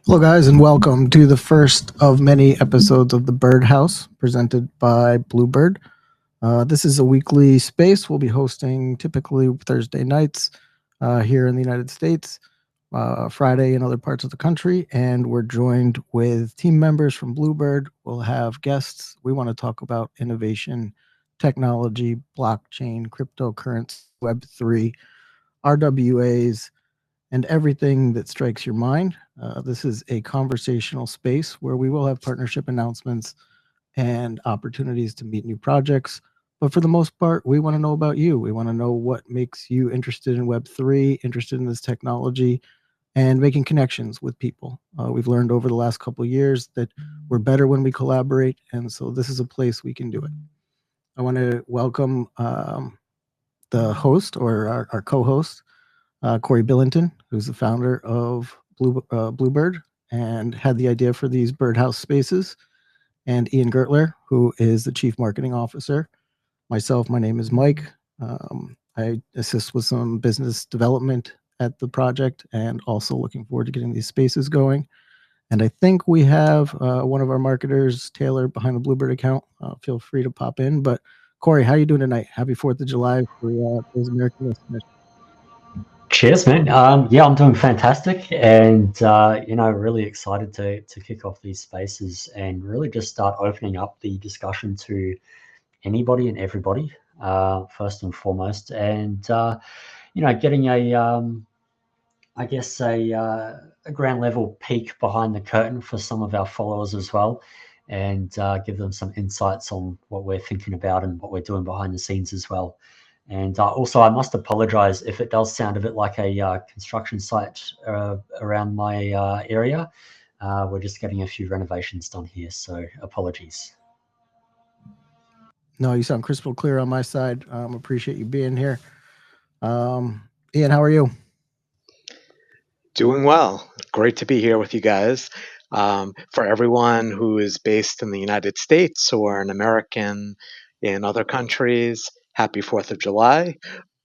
Hello, guys, and welcome to the first of many episodes of the Birdhouse presented by Blubird. This is a weekly space we'll be hosting typically Thursday nights here in the United States, Friday in other parts of the country, and we're joined with team members from Blubird. We'll have guests. We want to talk about innovation, technology, blockchain, cryptocurrency, Web3, RWAs, and everything that strikes your mind. This is a conversational space where we will have partnership announcements and opportunities to meet new projects. But for the most part, we want to know about you. We want to know what makes you interested in Web3, interested in this technology, and making connections with people. We've learned over the last couple of years that we're better when we collaborate. And so this is a place we can do it. I want to welcome the host or our co host, Corey Billington, who's the founder of Blubird and had the idea for these birdhouse spaces, and Ian Gertler, who is the chief marketing officer. Myself, my name is Mike. I assist with some business development at the project and also looking forward to getting these spaces going. And I think we have one of our marketers, Taylor, behind the Blubird account. Feel free to pop in. But Corey, how are you doing tonight? Happy 4th of July for those American listeners. Cheers, man. Yeah, I'm doing fantastic, and really excited to kick off these spaces and really just start opening up the discussion to anybody and everybody, first and foremost, and getting I guess a ground level peek behind the curtain for some of our followers as well, and give them some insights on what we're thinking about and what we're doing behind the scenes as well. And also, I must apologize if it does sound a bit like a construction site around my area. We're just getting a few renovations done here, so apologies. No, you sound crystal clear on my side. Appreciate you being here. Ian, how are you? Doing well. Great to be here with you guys. For everyone who is based in the United States or an American in other countries, happy 4th of July.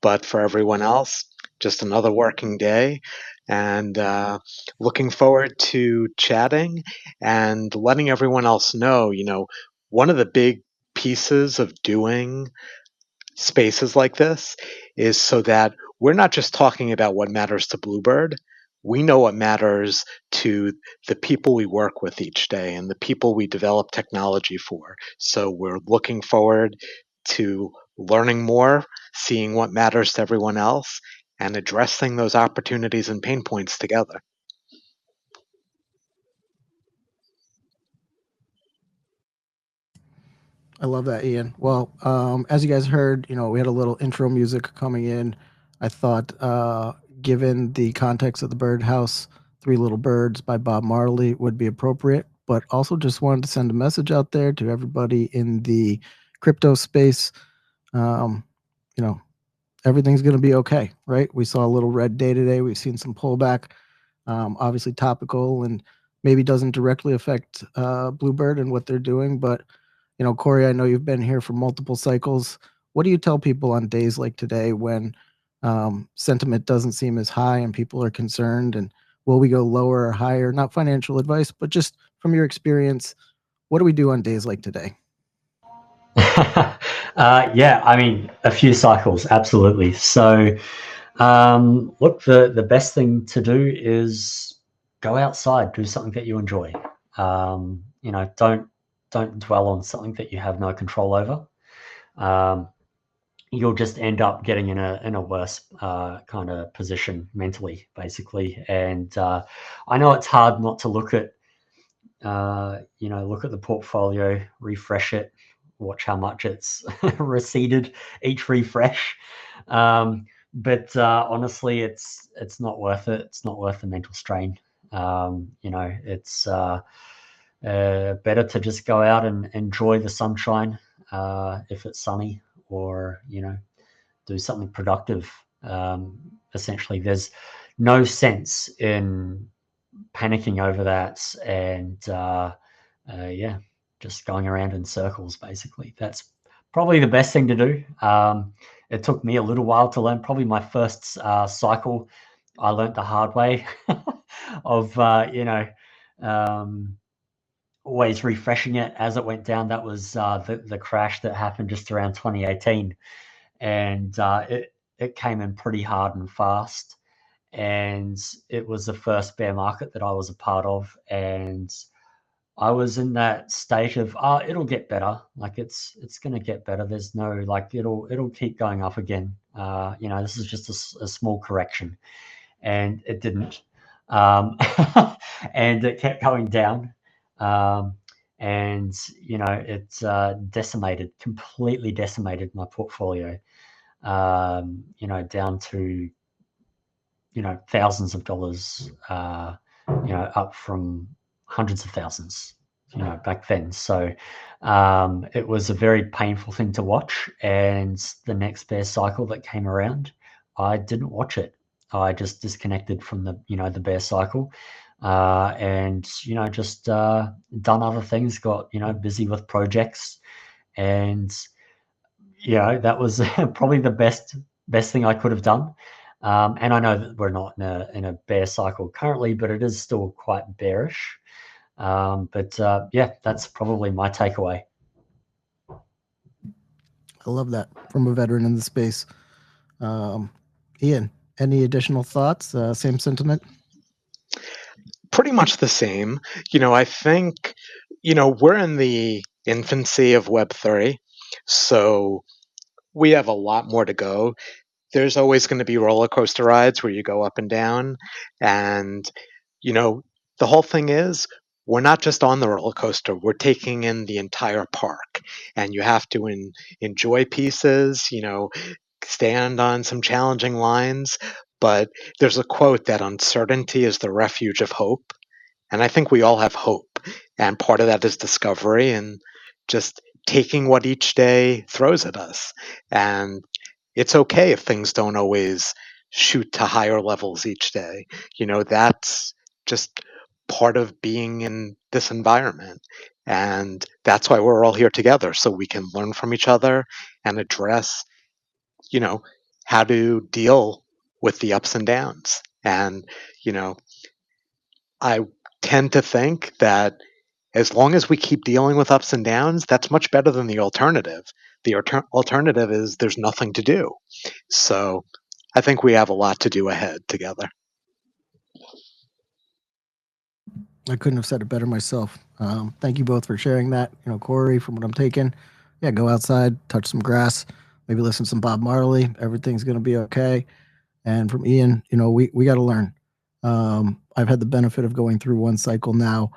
But for everyone else, just another working day. And looking forward to chatting and letting everyone else know, one of the big pieces of doing spaces like this is so that we're not just talking about what matters to Blubird. We know what matters to the people we work with each day and the people we develop technology for. So we're looking forward to learning more, seeing what matters to everyone else, and addressing those opportunities and pain points together. I love that, Ian. Well, as you guys heard, we had a little intro music coming in. I thought, given the context of the Birdhouse, Three Little Birds by Bob Marley would be appropriate, but also just wanted to send a message out there to everybody in the crypto space. Um, you know, everything's going to be okay, right? We saw a little red day today. We've seen some pullback, obviously topical and maybe doesn't directly affect Blubird and what they're doing. But, Corey, I know you've been here for multiple cycles. What do you tell people on days like today when sentiment doesn't seem as high and people are concerned? And will we go lower or higher? Not financial advice, but just from your experience, what do we do on days like today? Yeah, I mean, a few cycles, absolutely. So, look, the best thing to do is go outside, do something that you enjoy. Don't dwell on something that you have no control over. Um, you'll just end up getting in a worse kind of position mentally, basically. And I know it's hard not to look at the portfolio, refresh it, watch how much it's receded each refresh. But honestly, it's not worth it. It's not worth the mental strain. It's better to just go out and enjoy the sunshine if it's sunny, or do something productive. Essentially, there's no sense in panicking over that and yeah, just going around in circles. Basically, that's probably the best thing to do. It took me a little while to learn. Probably my first cycle, I learned the hard way of always refreshing it as it went down. That was the crash that happened just around 2018, and it came in pretty hard and fast. And it was the first bear market that I was a part of, and I was in that state of, it'll get better. Like it's going to get better. There's no, like, it'll keep going up again. This is just a small correction, and it didn't. And it kept going down. And it completely decimated my portfolio. Down to thousands of dollars. Up from hundreds of thousands. Back then. So it was a very painful thing to watch. And the next bear cycle that came around, I didn't watch it. I just disconnected from the bear cycle, and just done other things. Got busy with projects, and that was probably the best thing I could have done. And I know that we're not in a bear cycle currently, but it is still quite bearish. That's probably my takeaway. I love that from a veteran in the space. Ian, any additional thoughts? Same sentiment? Pretty much the same. I think, we're in the infancy of Web3, so we have a lot more to go. There's always going to be roller coaster rides where you go up and down. And, the whole thing is, we're not just on the roller coaster, we're taking in the entire park. And you have to enjoy pieces, stand on some challenging lines. But there's a quote that uncertainty is the refuge of hope. And I think we all have hope. And part of that is discovery and just taking what each day throws at us. And it's okay if things don't always shoot to higher levels each day. That's just part of being in this environment. And that's why we're all here together, so we can learn from each other and address, how to deal with the ups and downs. And, I tend to think that as long as we keep dealing with ups and downs, that's much better than the alternative. The alternative is there's nothing to do. So I think we have a lot to do ahead together. I couldn't have said it better myself. Thank you both for sharing that. Corey, from what I'm taking, go outside, touch some grass, maybe listen to some Bob Marley. Everything's going to be okay. And from Ian, we got to learn. I've had the benefit of going through one cycle now.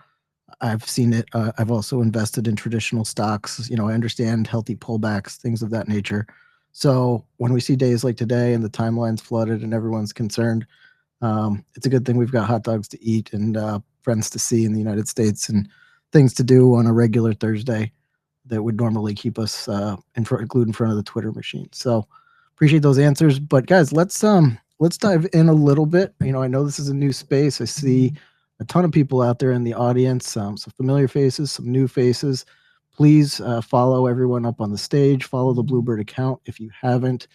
I've seen it. I've also invested in traditional stocks. I understand healthy pullbacks, things of that nature. So when we see days like today and the timeline's flooded and everyone's concerned, it's a good thing we've got hot dogs to eat and friends to see in the United States and things to do on a regular Thursday that would normally keep us glued in front of the Twitter machine. So appreciate those answers. But guys, let's dive in a little bit. I know this is a new space. I see a ton of people out there in the audience, some familiar faces, some new faces. Please follow everyone up on the stage. Follow the Blubird account if you haven't.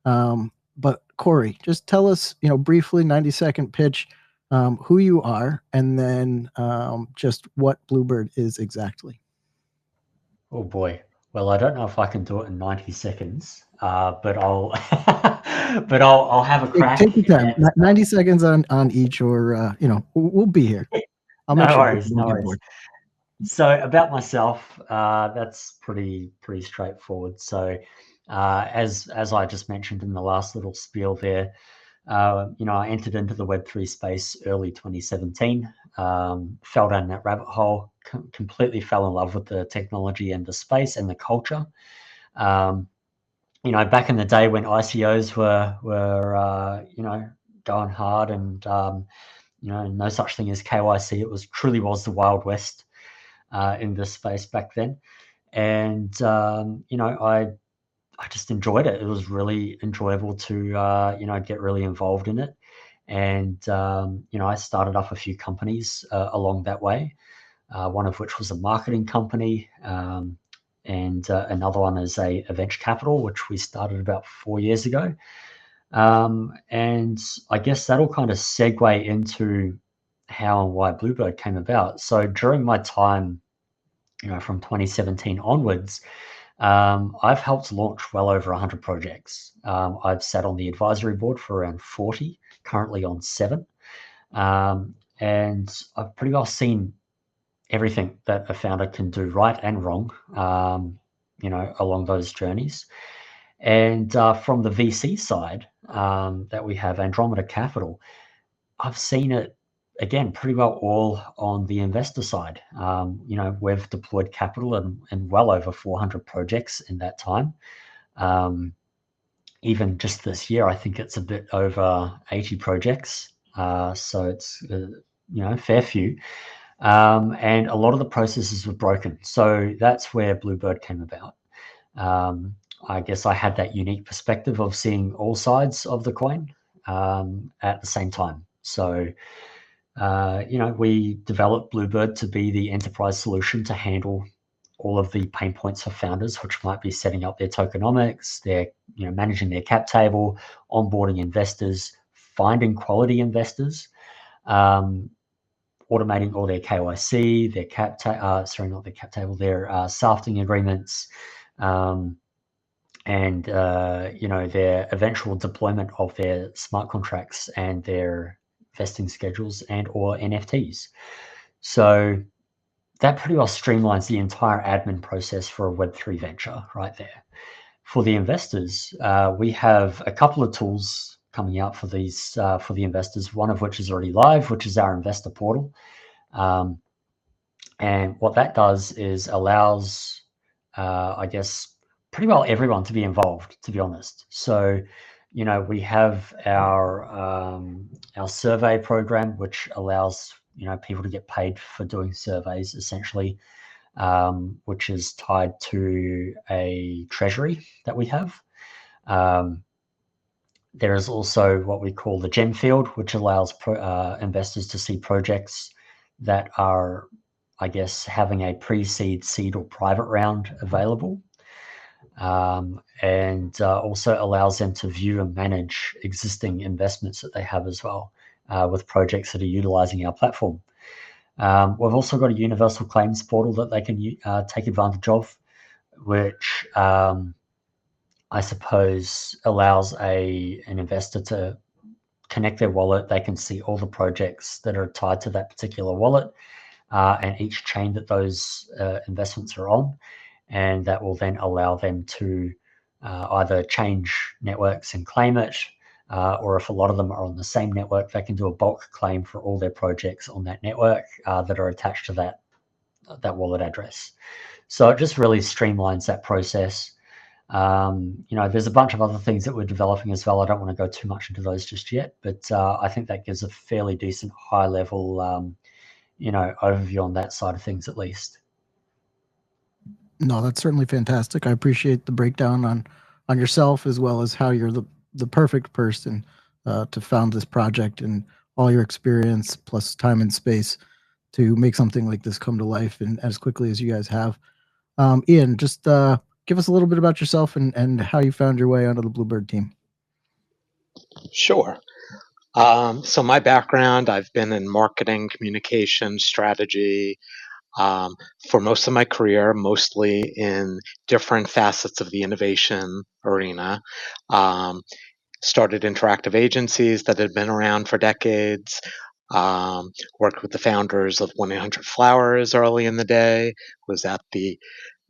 But Corey, just tell us, briefly, 90-second pitch, who you are, and then just what Blubird is exactly. Oh boy. Well, I don't know if I can do it in 90 seconds, but I'll have a crack. Take your time. 90 seconds on each, or we'll be here. I'll make no sure worries, no worries. So about myself, that's pretty straightforward. So as I just mentioned in the last little spiel there, I entered into the Web3 space early 2017, fell down that rabbit hole, completely fell in love with the technology and the space and the culture. Back in the day when ICOs were going hard and, no such thing as KYC, it truly was the Wild West in this space back then. And, I just enjoyed it. It was really enjoyable to, get really involved in it. And, I started up a few companies along that way, one of which was a marketing company, and another one is a venture capital, which we started about 4 years ago. And I guess that'll kind of segue into how and why Blubird came about. So during my time, from 2017 onwards, I've helped launch well over 100 projects. I've sat on the advisory board for around 40, currently on 7. And I've pretty well seen everything that a founder can do right and wrong, along those journeys. And from the VC side, that we have Andromeda Capital, I've seen it again pretty well all on the investor side. We've deployed capital in well over 400 projects in that time. Even just this year, I think it's a bit over 80 projects. So it's a fair few. And a lot of the processes were broken. So that's where Blubird came about. I guess I had that unique perspective of seeing all sides of the coin at the same time. So, we developed Blubird to be the enterprise solution to handle all of the pain points for founders, which might be setting up their tokenomics, their, managing their cap table, onboarding investors, finding quality investors, automating all their KYC, their their safting agreements, and their eventual deployment of their smart contracts and their vesting schedules and or NFTs. So that pretty well streamlines the entire admin process for a Web3 venture right there. For the investors, we have a couple of tools coming out for these for the investors, one of which is already live, which is our investor portal. And what that does is allows, pretty well everyone to be involved, to be honest. So, we have our survey program, which allows, people to get paid for doing surveys, essentially, which is tied to a treasury that we have. There is also what we call the gem field, which allows investors to see projects that are, having a pre-seed, seed, or private round available. And also allows them to view and manage existing investments that they have as well, with projects that are utilizing our platform. We've also got a universal claims portal that they can take advantage of, which I suppose allows an investor to connect their wallet. They can see all the projects that are tied to that particular wallet, and each chain that those investments are on. And that will then allow them to either change networks and claim it, or if a lot of them are on the same network, they can do a bulk claim for all their projects on that network that are attached to that wallet address. So it just really streamlines that process. There's a bunch of other things that we're developing as well. I don't want to go too much into those just yet, but I think that gives a fairly decent high level, overview on that side of things at least. No, that's certainly fantastic. I appreciate the breakdown on yourself, as well as how you're the perfect person to found this project, and all your experience plus time and space to make something like this come to life and as quickly as you guys have. Ian, just give us a little bit about yourself and how you found your way onto the Blubird team. Sure. So my background, I've been in marketing, communication, strategy, for most of my career, mostly in different facets of the innovation arena. Started interactive agencies that had been around for decades. Worked with the founders of 1-800-Flowers early in the day. Was at the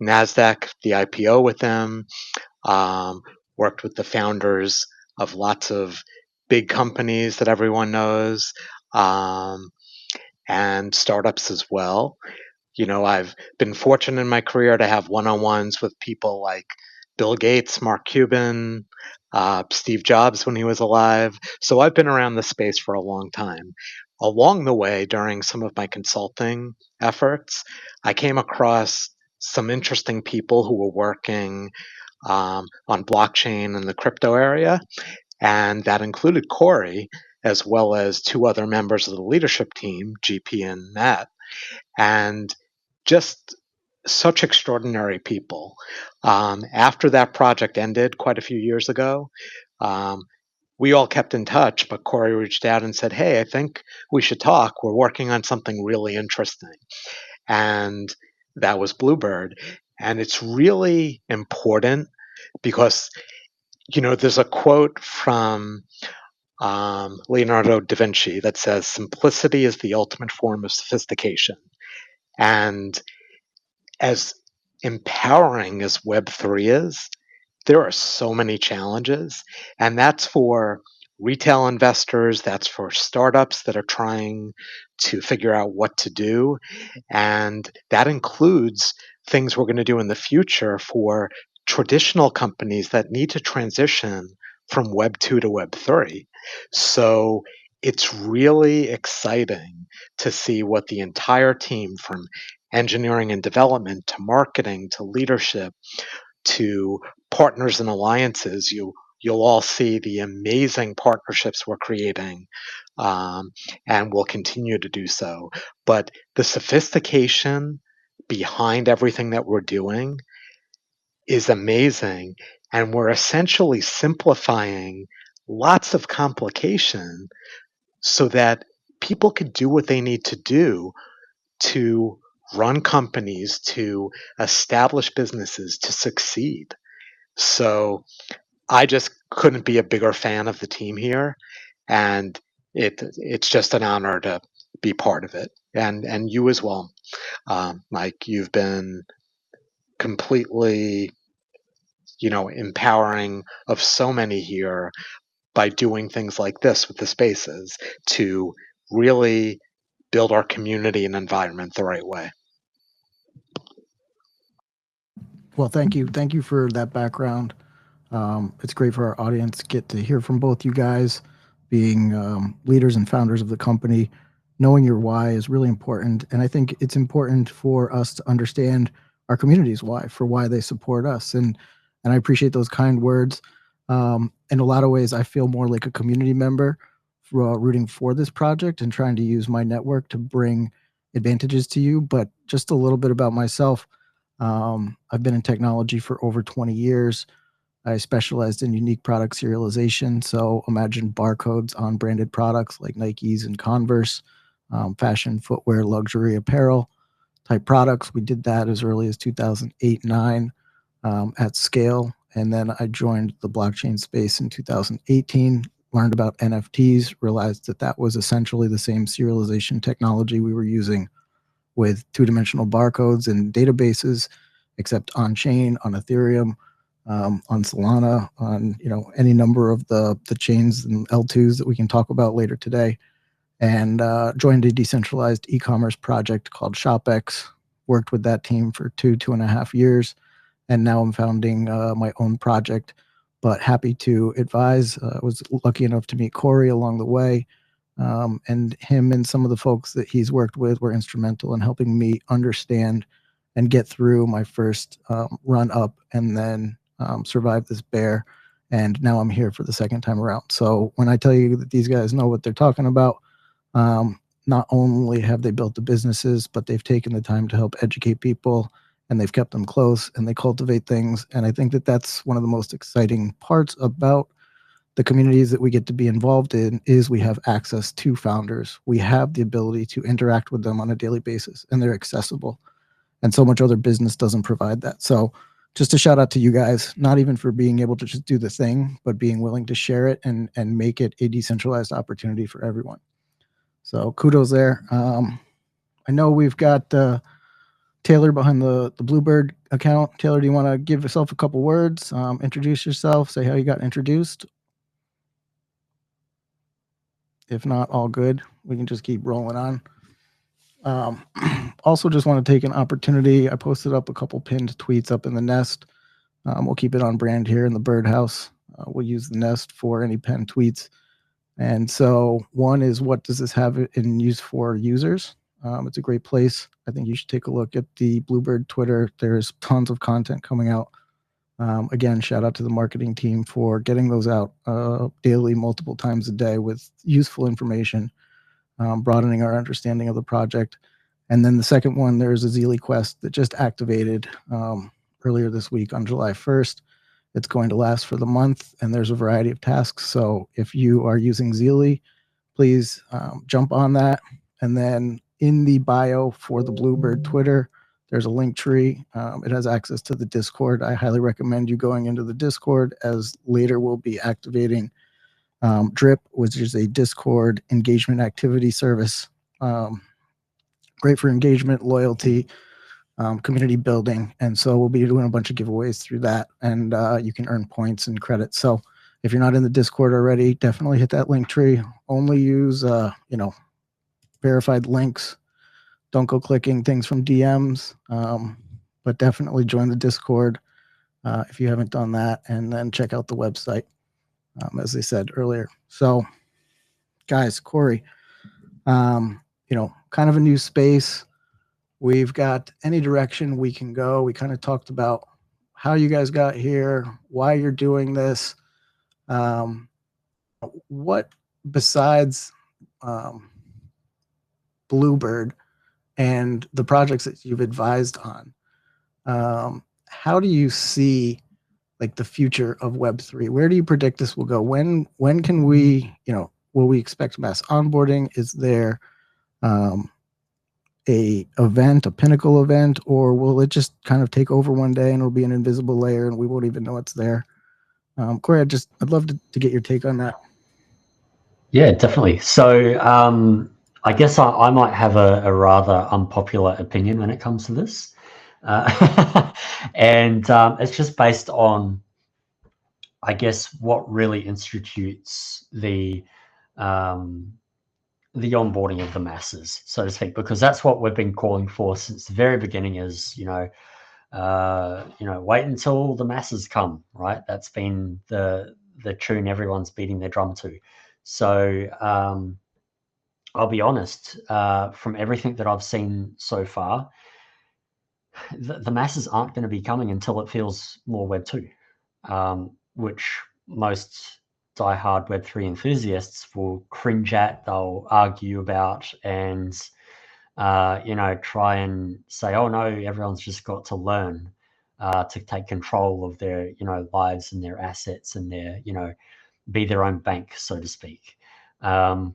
NASDAQ, the IPO with them. Worked with the founders of lots of big companies that everyone knows, and startups as well. I've been fortunate in my career to have one-on-ones with people like Bill Gates, Mark Cuban, Steve Jobs when he was alive. So I've been around the space for a long time. Along the way, during some of my consulting efforts, I came across some interesting people who were working on blockchain and the crypto area, and that included Corey, as well as 2 other members of the leadership team, GP and Matt. And just such extraordinary people. After that project ended quite a few years ago, we all kept in touch, but Corey reached out and said, "Hey, I think we should talk. We're working on something really interesting." And that was Blubird. And it's really important because, there's a quote from Leonardo da Vinci that says, "Simplicity is the ultimate form of sophistication." And as empowering as Web3 is, there are so many challenges, and that's for retail investors, that's for startups that are trying to figure out what to do, and that includes things we're going to do in the future for traditional companies that need to transition from Web 2 to Web 3. So it's really exciting to see what the entire team, from engineering and development to marketing to leadership to partners and alliances, you'll all see the amazing partnerships we're creating, and we'll continue to do so. But the sophistication behind everything that we're doing is amazing, and we're essentially simplifying lots of complication so that people can do what they need to do to run companies, to establish businesses, to succeed. So I just couldn't be a bigger fan of the team here, and it's just an honor to be part of it. And you as well, Mike. You've been completely, empowering of so many here by doing things like this with the spaces to really build our community and environment the right way. Well, thank you. Thank you for that background. It's great for our audience to get to hear from both you guys, being leaders and founders of the company. Knowing your why is really important. And I think it's important for us to understand our community's why, for why they support us. And I appreciate those kind words. In a lot of ways, I feel more like a community member rooting for this project and trying to use my network to bring advantages to you. But just a little bit about myself. I've been in technology for over 20 years. I specialized in unique product serialization. So imagine barcodes on branded products like Nikes and Converse, fashion, footwear, luxury apparel type products. We did that as early as 2008-9 at scale. And then I joined the blockchain space in 2018, learned about NFTs, realized that that was essentially the same serialization technology we were using with two-dimensional barcodes and databases, except on chain, on Ethereum, on Solana, on any number of the chains and L2s that we can talk about later today, and joined a decentralized e-commerce project called ShopX. Worked with that team for 2.5 years, and now I'm founding my own project. But happy to advise. Was lucky enough to meet Corey along the way. And him and some of the folks that he's worked with were instrumental in helping me understand and get through my first run up, and then survive this bear. And now I'm here for the second time around. So when I tell you that these guys know what they're talking about, not only have they built the businesses, but they've taken the time to help educate people, and they've kept them close, and they cultivate things. And I think that that's one of the most exciting parts about the communities that we get to be involved in, is we have access to founders. We have the ability to interact with them on a daily basis, and they're accessible. And so much other business doesn't provide that. So just a shout out to you guys, not even for being able to just do the thing, but being willing to share it and make it a decentralized opportunity for everyone. So kudos there. I know we've got Taylor behind the Blubird account. Taylor, do you want to give yourself a couple words, introduce yourself, say how you got introduced? If not, all good. We can just keep rolling on. Also, just want to take an opportunity. I posted up a couple pinned tweets up in the Nest. We'll keep it on brand here in the Birdhouse. We'll use the Nest for any pinned tweets. And so one is, what does this have in use for users? It's a great place. I think you should take a look at the Blubird Twitter. There's tons of content coming out. Again, shout out to the marketing team for getting those out daily, multiple times a day with useful information, broadening our understanding of the project. And then the second one, there's a Zeely Quest that just activated earlier this week on July 1st. It's going to last for the month, and there's a variety of tasks. So if you are using Zeely, please jump on that. And then in the bio for the Blubird Twitter, there's a link tree. It has access to the Discord. I highly recommend you going into the Discord, as later we'll be activating Drip, which is a Discord engagement activity service. Great for engagement, loyalty, community building. And so we'll be doing a bunch of giveaways through that, and you can earn points and credits. So if you're not in the Discord already, definitely hit that link tree. Only use, verified links. Don't go clicking things from DMs, but definitely join the Discord if you haven't done that, and then check out the website, as I said earlier. So, guys, Corey, kind of a new space. We've got any direction we can go. We kind of talked about how you guys got here, why you're doing this. What besides Blubird and the projects that you've advised on, how do you see like the future of Web3? Where do you predict this will go? When can we, will we expect mass onboarding? Is there a pinnacle event, or will it just kind of take over one day and it'll be an invisible layer and we won't even know it's there? Corey, I'd love to get your take on that. Yeah, definitely. So I guess I might have a rather unpopular opinion when it comes to this. And it's just based on, I guess, what really institutes the onboarding of the masses, so to speak, because that's what we've been calling for since the very beginning is, wait until the masses come, right? That's been the tune everyone's beating their drum to. So I'll be honest, from everything that I've seen so far, the masses aren't going to be coming until it feels more Web 2, which most diehard Web3 enthusiasts will cringe at, they'll argue about, and try and say, oh no, everyone's just got to learn to take control of their lives and their assets and their be their own bank, so to speak. But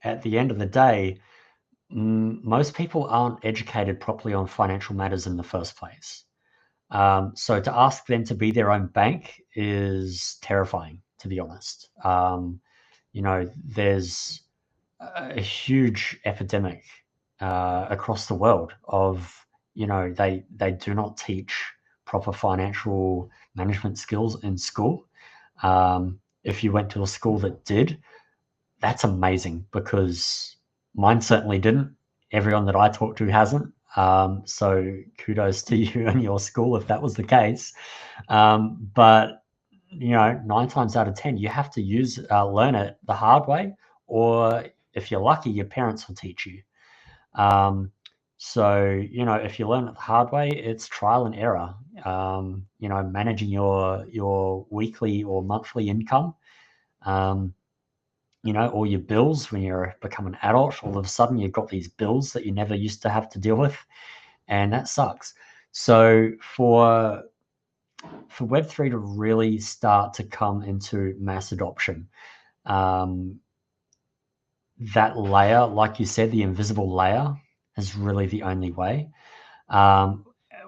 at the end of the day, most people aren't educated properly on financial matters in the first place. So to ask them to be their own bank is terrifying, to be honest. There's a huge epidemic across the world of, they do not teach proper financial management skills in school. If you went to a school that did, that's amazing, because mine certainly didn't. Everyone that I talk to hasn't. So kudos to you and your school if that was the case. But 9 times out of 10, you have to learn it the hard way, or if you're lucky, your parents will teach you. So if you learn it the hard way, it's trial and error. Managing your weekly or monthly income. All your bills when you become an adult, all of a sudden you've got these bills that you never used to have to deal with, and that sucks. So for Web3 to really start to come into mass adoption, that layer, like you said, the invisible layer, is really the only way.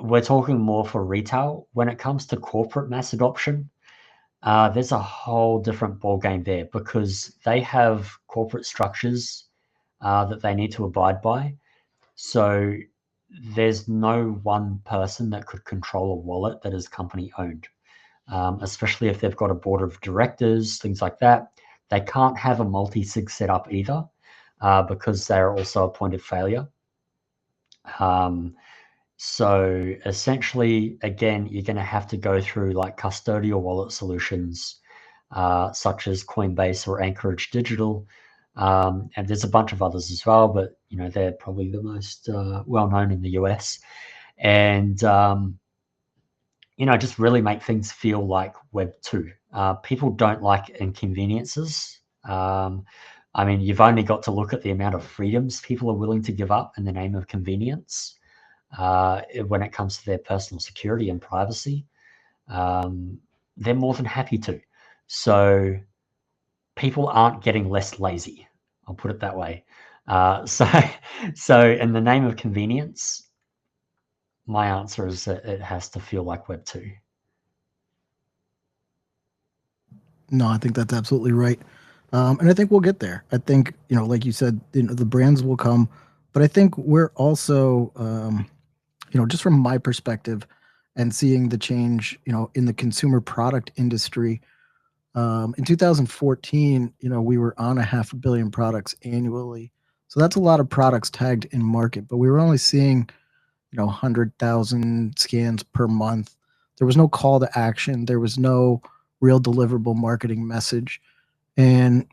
We're talking more for retail. When it comes to corporate mass adoption, there's a whole different ballgame there, because they have corporate structures that they need to abide by. So there's no one person that could control a wallet that is company owned, especially if they've got a board of directors, things like that. They can't have a multi-sig set up either, because they're also a point of failure. So essentially, again, you're going to have to go through like custodial wallet solutions, such as Coinbase or Anchorage Digital. And there's a bunch of others as well, but they're probably the most well-known in the US. And, just really make things feel like Web 2. People don't like inconveniences. You've only got to look at the amount of freedoms people are willing to give up in the name of convenience when it comes to their personal security and privacy. they're more than happy to. So people aren't getting less lazy. I'll put it that way. So in the name of convenience, my answer is that it has to feel like Web 2. No, I think that's absolutely right. And I think we'll get there. I think, like you said, the brands will come, but I think we're also, just from my perspective and seeing the change, in the consumer product industry. In 2014, we were on 500 million products annually. So that's a lot of products tagged in market, but we were only seeing, 100,000 scans per month. There was no call to action. There was no real deliverable marketing message. And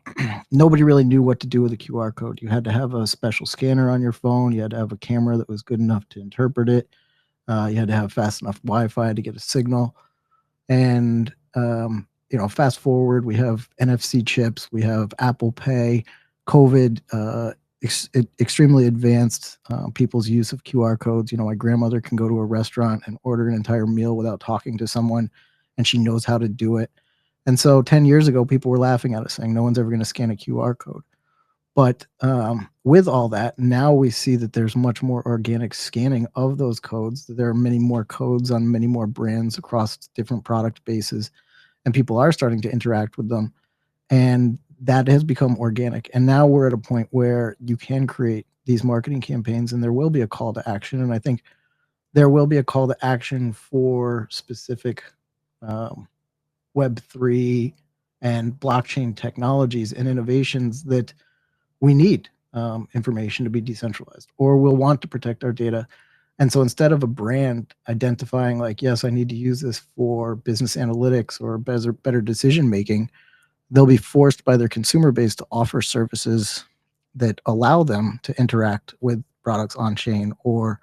nobody really knew what to do with a QR code. You had to have a special scanner on your phone. You had to have a camera that was good enough to interpret it. You had to have fast enough Wi-Fi to get a signal. And fast forward, we have NFC chips, we have Apple Pay, COVID extremely advanced people's use of QR codes. My grandmother can go to a restaurant and order an entire meal without talking to someone, and she knows how to do it. And so 10 years ago, people were laughing at us saying no one's ever going to scan a QR code. But with all that, now we see that there's much more organic scanning of those codes. There are many more codes on many more brands across different product bases, and people are starting to interact with them. And that has become organic. And now we're at a point where you can create these marketing campaigns and there will be a call to action. And I think there will be a call to action for specific Web3 and blockchain technologies and innovations that we need information to be decentralized, or we'll want to protect our data. And so instead of a brand identifying like, yes, I need to use this for business analytics or better decision making, they'll be forced by their consumer base to offer services that allow them to interact with products on chain or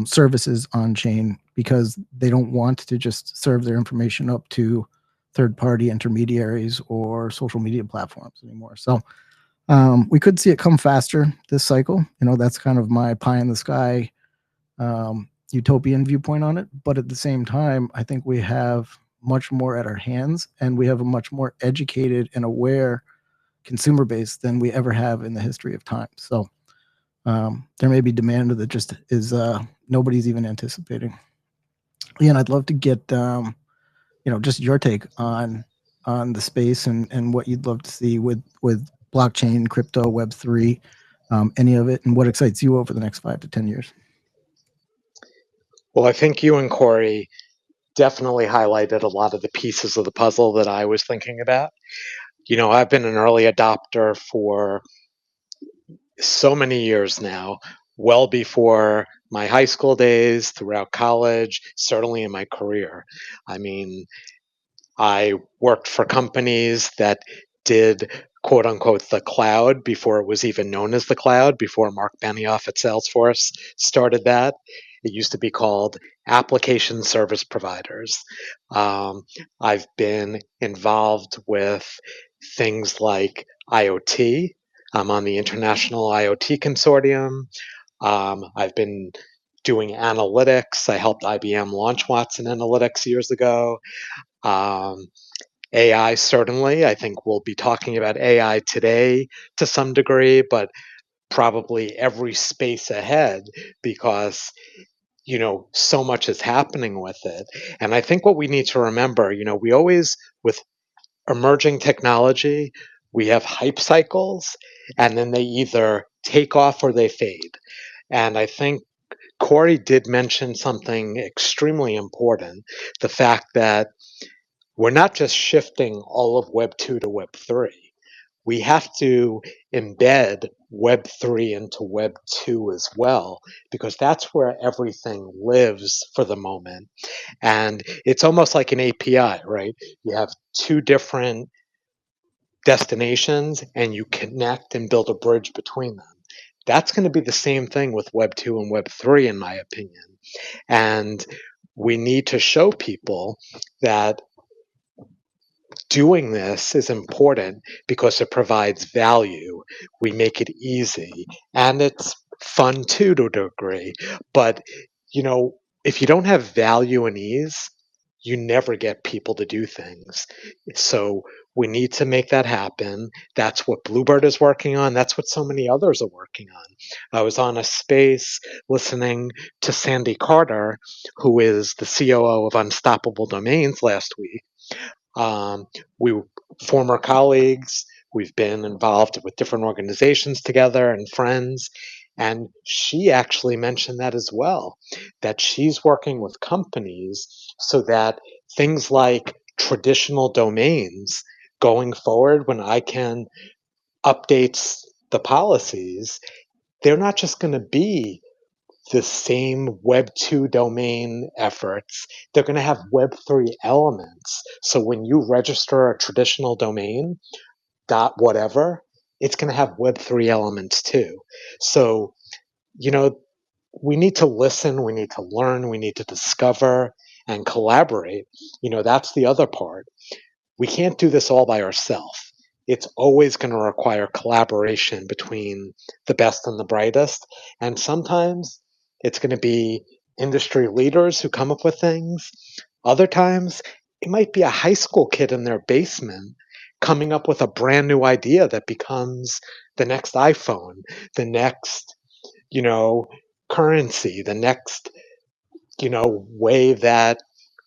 services on chain, because they don't want to just serve their information up to third-party intermediaries or social media platforms anymore. So we could see it come faster this cycle. That's kind of my pie in the sky utopian viewpoint on it. But at the same time, I think we have much more at our hands, and we have a much more educated and aware consumer base than we ever have in the history of time. So there may be demand that just is nobody's even anticipating. Ian, I'd love to get just your take on the space and what you'd love to see with blockchain, crypto, Web3, any of it, and what excites you over the next 5 to 10 years. Well, I think you and Corey definitely highlighted a lot of the pieces of the puzzle that I was thinking about. I've been an early adopter for so many years now, well before my high school days, throughout college, certainly in my career. I mean, I worked for companies that did quote unquote the cloud before it was even known as the cloud, before Mark Benioff at Salesforce started that. It used to be called application service providers. I've been involved with things like IoT. I'm on the International IoT Consortium. I've been doing analytics. I helped IBM launch Watson Analytics years ago. AI, certainly. I think we'll be talking about AI today to some degree, but probably every space ahead, because so much is happening with it. And I think what we need to remember, we always, with emerging technology, we have hype cycles, and then they either take off or they fade. And I think Corey did mention something extremely important, the fact that we're not just shifting all of Web 2 to Web 3. We have to embed Web 3 into Web 2 as well, because that's where everything lives for the moment. And it's almost like an API, right? You have two different destinations and you connect and build a bridge between them. That's going to be the same thing with Web 2 and Web 3, in my opinion. And we need to show people that doing this is important because it provides value. We make it easy, and it's fun too, to a degree. But if you don't have value and ease, you never get people to do things. So we need to make that happen. That's what Blubird is working on. That's what so many others are working on. I was on a space listening to Sandy Carter, who is the COO of Unstoppable Domains last week. We former colleagues. We've been involved with different organizations together and friends. And she actually mentioned that as well, that she's working with companies so that things like traditional domains going forward, when ICANN updates the policies, they're not just going to be the same Web2 domain efforts. They're going to have Web3 elements. So when you register a traditional domain, dot whatever, it's going to have Web3 elements too. So, you know, we need to listen, we need to learn, we need to discover and collaborate. That's the other part. We can't do this all by ourselves. It's always going to require collaboration between the best and the brightest. And sometimes it's going to be industry leaders who come up with things. Other times it might be a high school kid in their basement coming up with a brand new idea that becomes the next iPhone, the next, currency, the next way that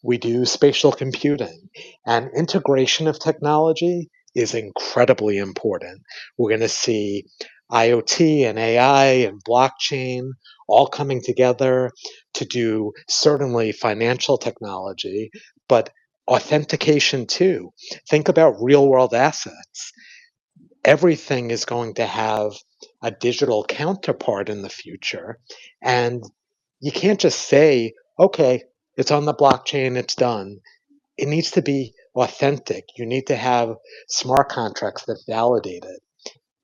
we do spatial computing. And integration of technology is incredibly important. We're going to see IoT and AI and blockchain all coming together to do certainly financial technology, but authentication too. Think about real world assets. Everything is going to have a digital counterpart in the future. And you can't just say, okay, it's on the blockchain, it's done. It needs to be authentic. You need to have smart contracts that validate it.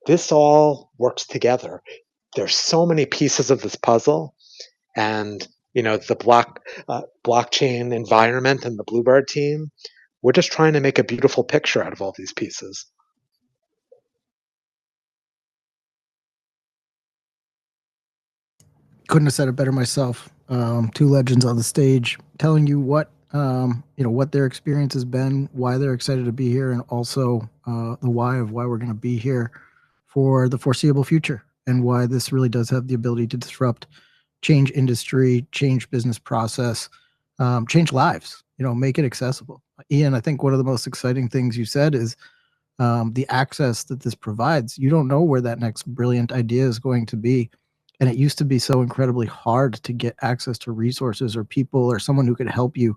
This all works together. There's so many pieces of this puzzle, and the blockchain environment and the Blubird team, we're just trying to make a beautiful picture out of all these pieces. Couldn't have said it better myself. Two legends on the stage telling you what what their experience has been, why they're excited to be here, and also the why of why we're going to be here for the foreseeable future, and why this really does have the ability to disrupt, change industry, change business process, change lives. Make it accessible. Ian, I think one of the most exciting things you said is the access that this provides. You don't know where that next brilliant idea is going to be. And it used to be so incredibly hard to get access to resources or people or someone who could help you,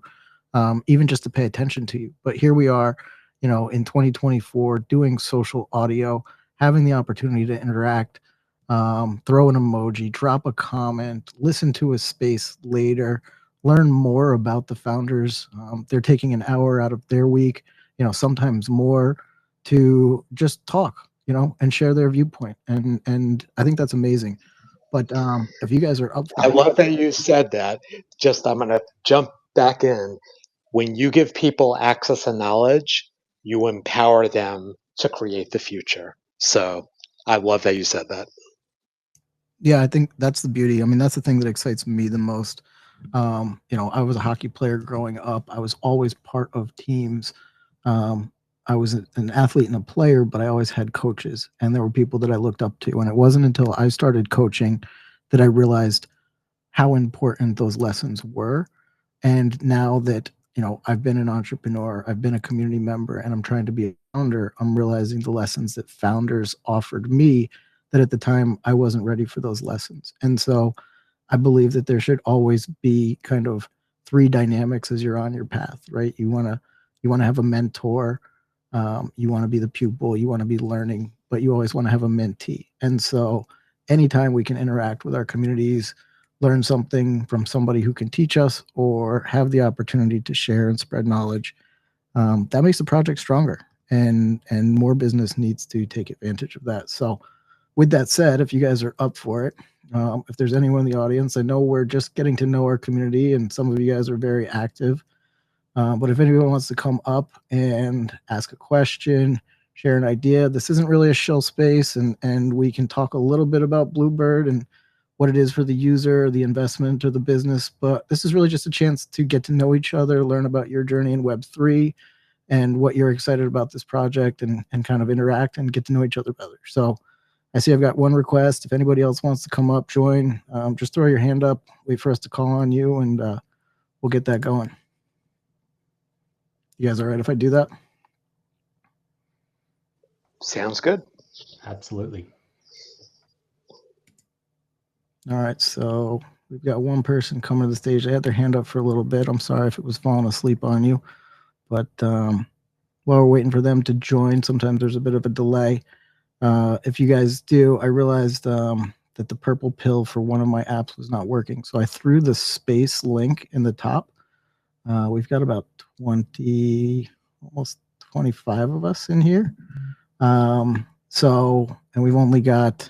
even just to pay attention to you. But here we are, in 2024, doing social audio, having the opportunity to interact, throw an emoji, drop a comment, listen to a space later, learn more about the founders. They're taking an hour out of their week, sometimes more, to just talk, and share their viewpoint. And I think that's amazing. But if you guys are up for I love that you said that. I'm going to jump back in. When you give people access and knowledge, you empower them to create the future. So I love that you said that. Yeah, I think that's the beauty. I mean, that's the thing that excites me the most. I was a hockey player growing up. I was always part of teams. I was an athlete and a player, but I always had coaches, and there were people that I looked up to. And it wasn't until I started coaching that I realized how important those lessons were. And now that, I've been an entrepreneur, I've been a community member, and I'm trying to be a founder, I'm realizing the lessons that founders offered me that at the time I wasn't ready for those lessons. And so I believe that there should always be kind of three dynamics as you're on your path, right? You want to have a mentor, you want to be the pupil, you want to be learning, but you always want to have a mentee. And so anytime we can interact with our communities, learn something from somebody who can teach us, or have the opportunity to share and spread knowledge, that makes the project stronger, and more business needs to take advantage of that. So with that said, if you guys are up for it, if there's anyone in the audience, I know we're just getting to know our community and some of you guys are very active, but if anyone wants to come up and ask a question, share an idea, this isn't really a shill space, and we can talk a little bit about Blubird and what it is for the user, the investment, or the business. But this is really just a chance to get to know each other, learn about your journey in Web3 and what you're excited about this project, and kind of interact and get to know each other better. So I see I've got one request. If anybody else wants to come up, join, just throw your hand up, wait for us to call on you, and we'll get that going. You guys all right if I do that? Sounds good. Absolutely. All right, so we've got one person coming to the stage. They had their hand up for a little bit. I'm sorry if it was falling asleep on you, but while we're waiting for them to join, sometimes there's a bit of a delay. If you guys do, I realized that the purple pill for one of my apps was not working, so I threw the space link in the top. We've got about 20, almost 25 of us in here. So, and we've only got,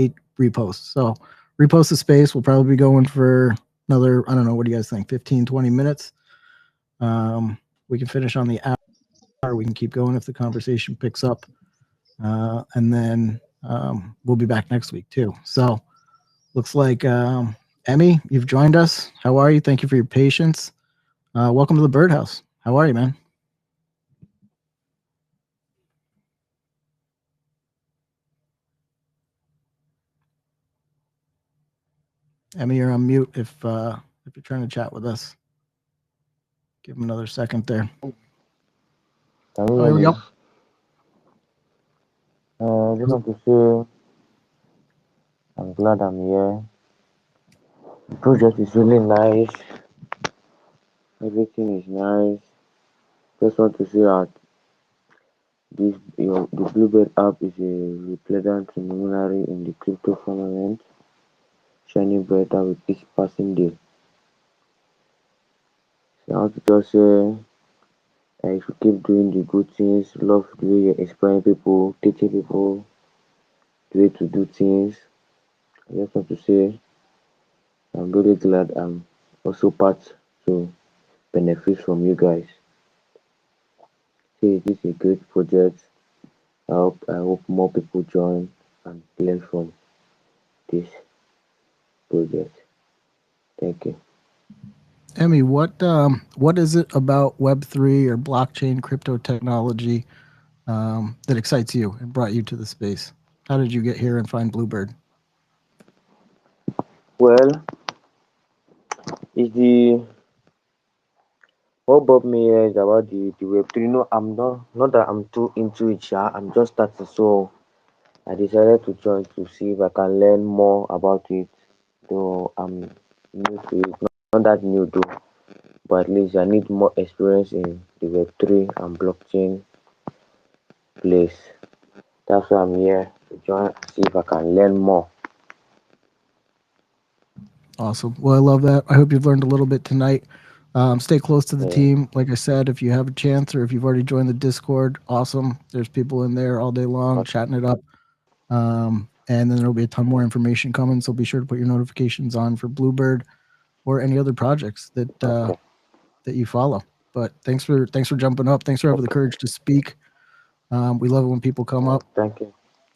eight reposts. So repost the space. We'll probably be going for another, I don't know, what do you guys think? 15, 20 minutes. We can finish on the hour. We can keep going if the conversation picks up. And then we'll be back next week too. So looks like, Emmy, you've joined us. How are you? Thank you for your patience. Welcome to the Birdhouse. How are you, man? Emmy, you're on mute if you're trying to chat with us. Give him another second there. Oh, here we go. I just want to say I'm glad I'm here. The project is really nice. Everything is nice. Just want to say that the Blubird app is a pleasant luminary in the crypto firmament, shining brighter with each passing day. So I want to just say if you keep doing the good things, love the way you're inspiring people, teaching people the way to do things. I just want to say I'm really glad I'm also part to benefit from you guys. Say this is a great project. I hope more people join and learn from this project. Thank you. Emmy, what is it about Web3 or blockchain crypto technology that excites you and brought you to the space? How did you get here and find Blubird? Well, is the what brought me here is about the Web3. I'm not that I'm too into it, I'm just starting, so I decided to join to see if I can learn more about it. Though I'm new to it, not that new though, but at least I need more experience in the Web3 and blockchain place. That's why I'm here to join and see if I can learn more. Awesome. Well, I love that. I hope you've learned a little bit tonight. Stay close to the team. Like I said, if you have a chance or if you've already joined the Discord, awesome. There's people in there all day long chatting it up. And then there'll be a ton more information coming. So be sure to put your notifications on for Blubird or any other projects that that you follow. But thanks for jumping up. Thanks for having the courage to speak. We love it when people come up. Thank you.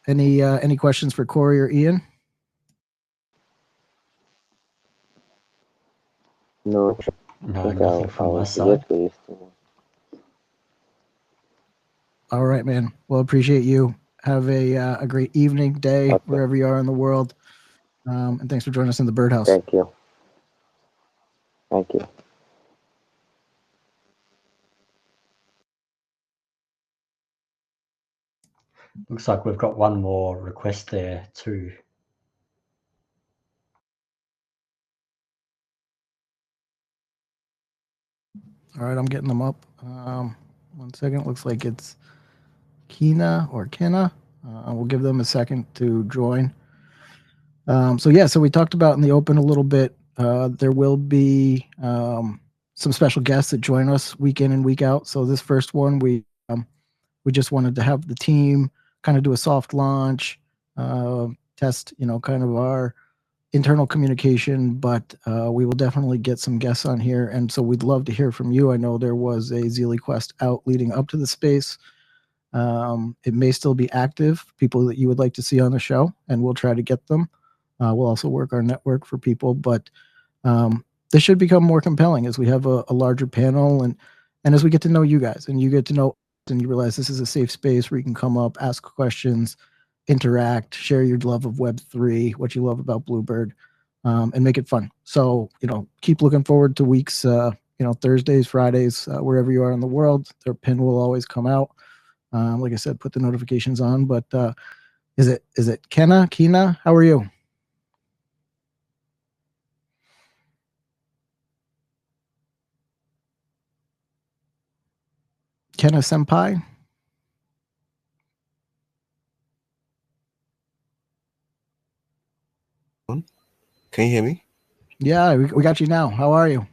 Any questions for Corey or Ian? No, nothing from my side. All right, man. Well, appreciate you. Have a great evening, day, wherever you are in the world. And thanks for joining us in the Birdhouse. Thank you. Thank you. Looks like we've got one more request there too. All right, I'm getting them up. 1 second. Looks like it's Kina or Kenna. We'll give them a second to join. So we talked about in the open a little bit. There will be some special guests that join us week in and week out. So this first one, we just wanted to have the team kind of do a soft launch, test, kind of our internal communication, but we will definitely get some guests on here. And so we'd love to hear from you. I know there was a Zealy Quest out leading up to the space. It may still be active, people that you would like to see on the show, and we'll try to get them. We'll also work our network for people, but this should become more compelling as we have a larger panel and as we get to know you guys and you get to know us and you realize this is a safe space where you can come up, ask questions, interact, share your love of Web3, what you love about Blubird, and make it fun. So, keep looking forward to weeks, Thursdays, Fridays, wherever you are in the world. Their pin will always come out. Like I said, put the notifications on. But is it Kina? How are you? Kenna Senpai? Can you hear me? Yeah, we got you now. How are you?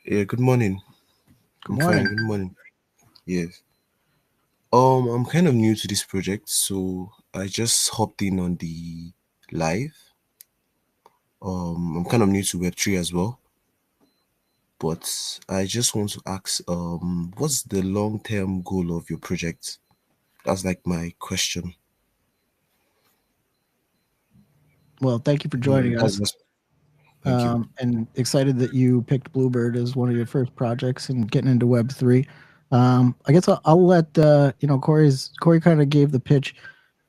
Yeah, good morning. Good morning. Fine, good morning. Yes. I'm kind of new to this project, so I just hopped in on the live. I'm kind of new to Web3 as well. But I just want to ask, what's the long-term goal of your project? That's like my question. Well, thank you for joining us. Thank you. And excited that you picked Blubird as one of your first projects and getting into Web3. I guess I'll let Corey kind of gave the pitch.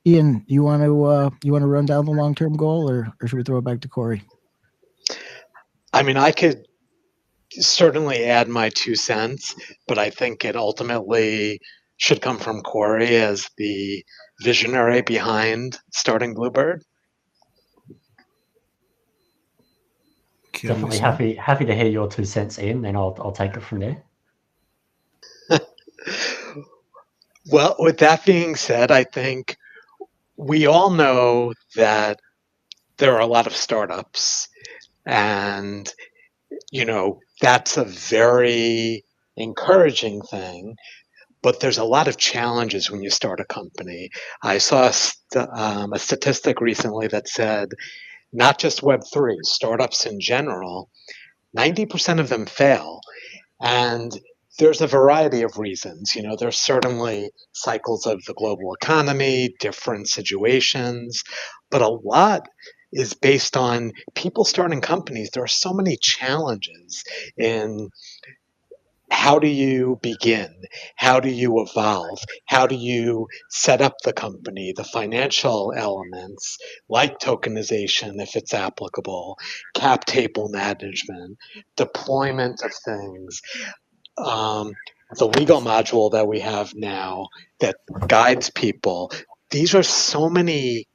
Ian, you want to run down the long-term goal, or should we throw it back to Corey? I mean, I could certainly add my 2 cents, but I think it ultimately should come from Corey as the visionary behind starting Blubird. Okay, Definitely happy to hear your 2 cents, Ian, then I'll take it from there. Well, with that being said, I think we all know that there are a lot of startups, and that's a very encouraging thing, but there's a lot of challenges when you start a company. I saw a statistic recently that said not just Web3, startups in general, 90% of them fail. And there's a variety of reasons. There's certainly cycles of the global economy, different situations, but a lot is based on people starting companies. There are so many challenges in how do you begin? How do you evolve? How do you set up the company? The financial elements, like tokenization, if it's applicable, cap table management, deployment of things, the legal module that we have now that guides people. These are so many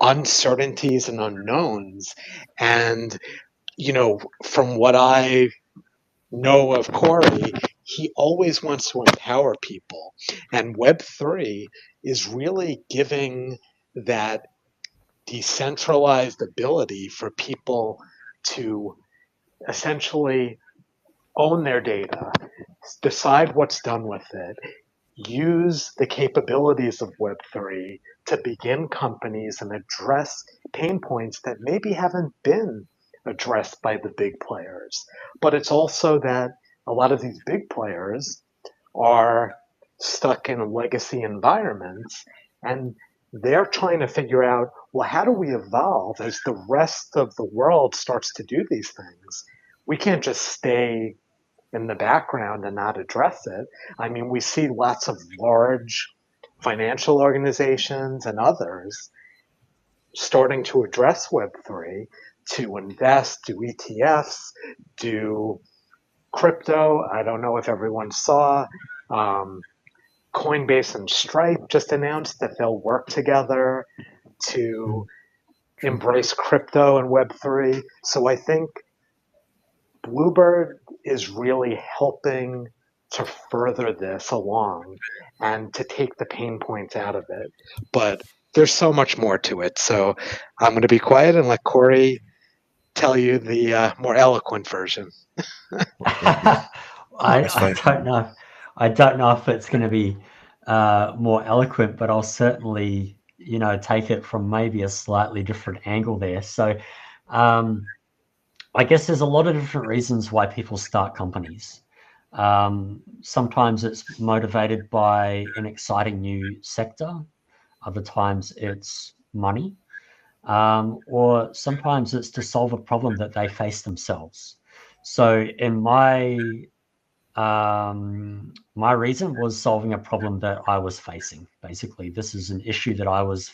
uncertainties and unknowns. And, from what I know of Corey, he always wants to empower people. And Web3 is really giving that decentralized ability for people to essentially own their data, decide what's done with it, use the capabilities of Web3 to begin companies and address pain points that maybe haven't been addressed by the big players. But it's also that a lot of these big players are stuck in legacy environments, and they're trying to figure out, well, how do we evolve as the rest of the world starts to do these things? We can't just stay in the background and not address it. I mean, we see lots of large financial organizations and others starting to address Web3 to invest, do ETFs, do crypto. I don't know if everyone saw Coinbase and Stripe just announced that they'll work together to embrace crypto and Web3. So I think Blubird is really helping to further this along and to take the pain points out of it. But there's so much more to it. So I'm going to be quiet and let Corey tell you the more eloquent version. I don't know. I don't know if it's going to be more eloquent, but I'll certainly, take it from maybe a slightly different angle there. So, I guess there's a lot of different reasons why people start companies. Sometimes it's motivated by an exciting new sector. Other times it's money. Or sometimes it's to solve a problem that they face themselves. So in my reason was solving a problem that I was facing. Basically, this is an issue that I was,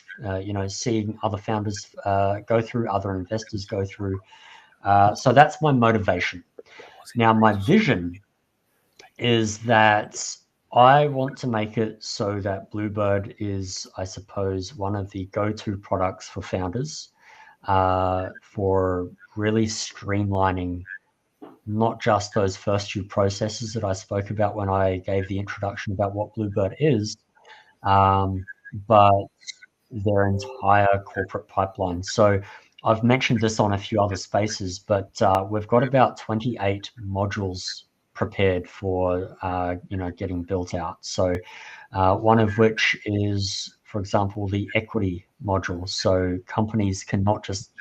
seeing other founders go through, other investors go through. So that's my motivation. Now, my vision is that I want to make it so that Blubird is, I suppose, one of the go-to products for founders for really streamlining not just those first few processes that I spoke about when I gave the introduction about what Blubird is, but their entire corporate pipeline. So I've mentioned this on a few other spaces, but we've got about 28 modules prepared for getting built out. So one of which is, for example, the equity module. So companies can not just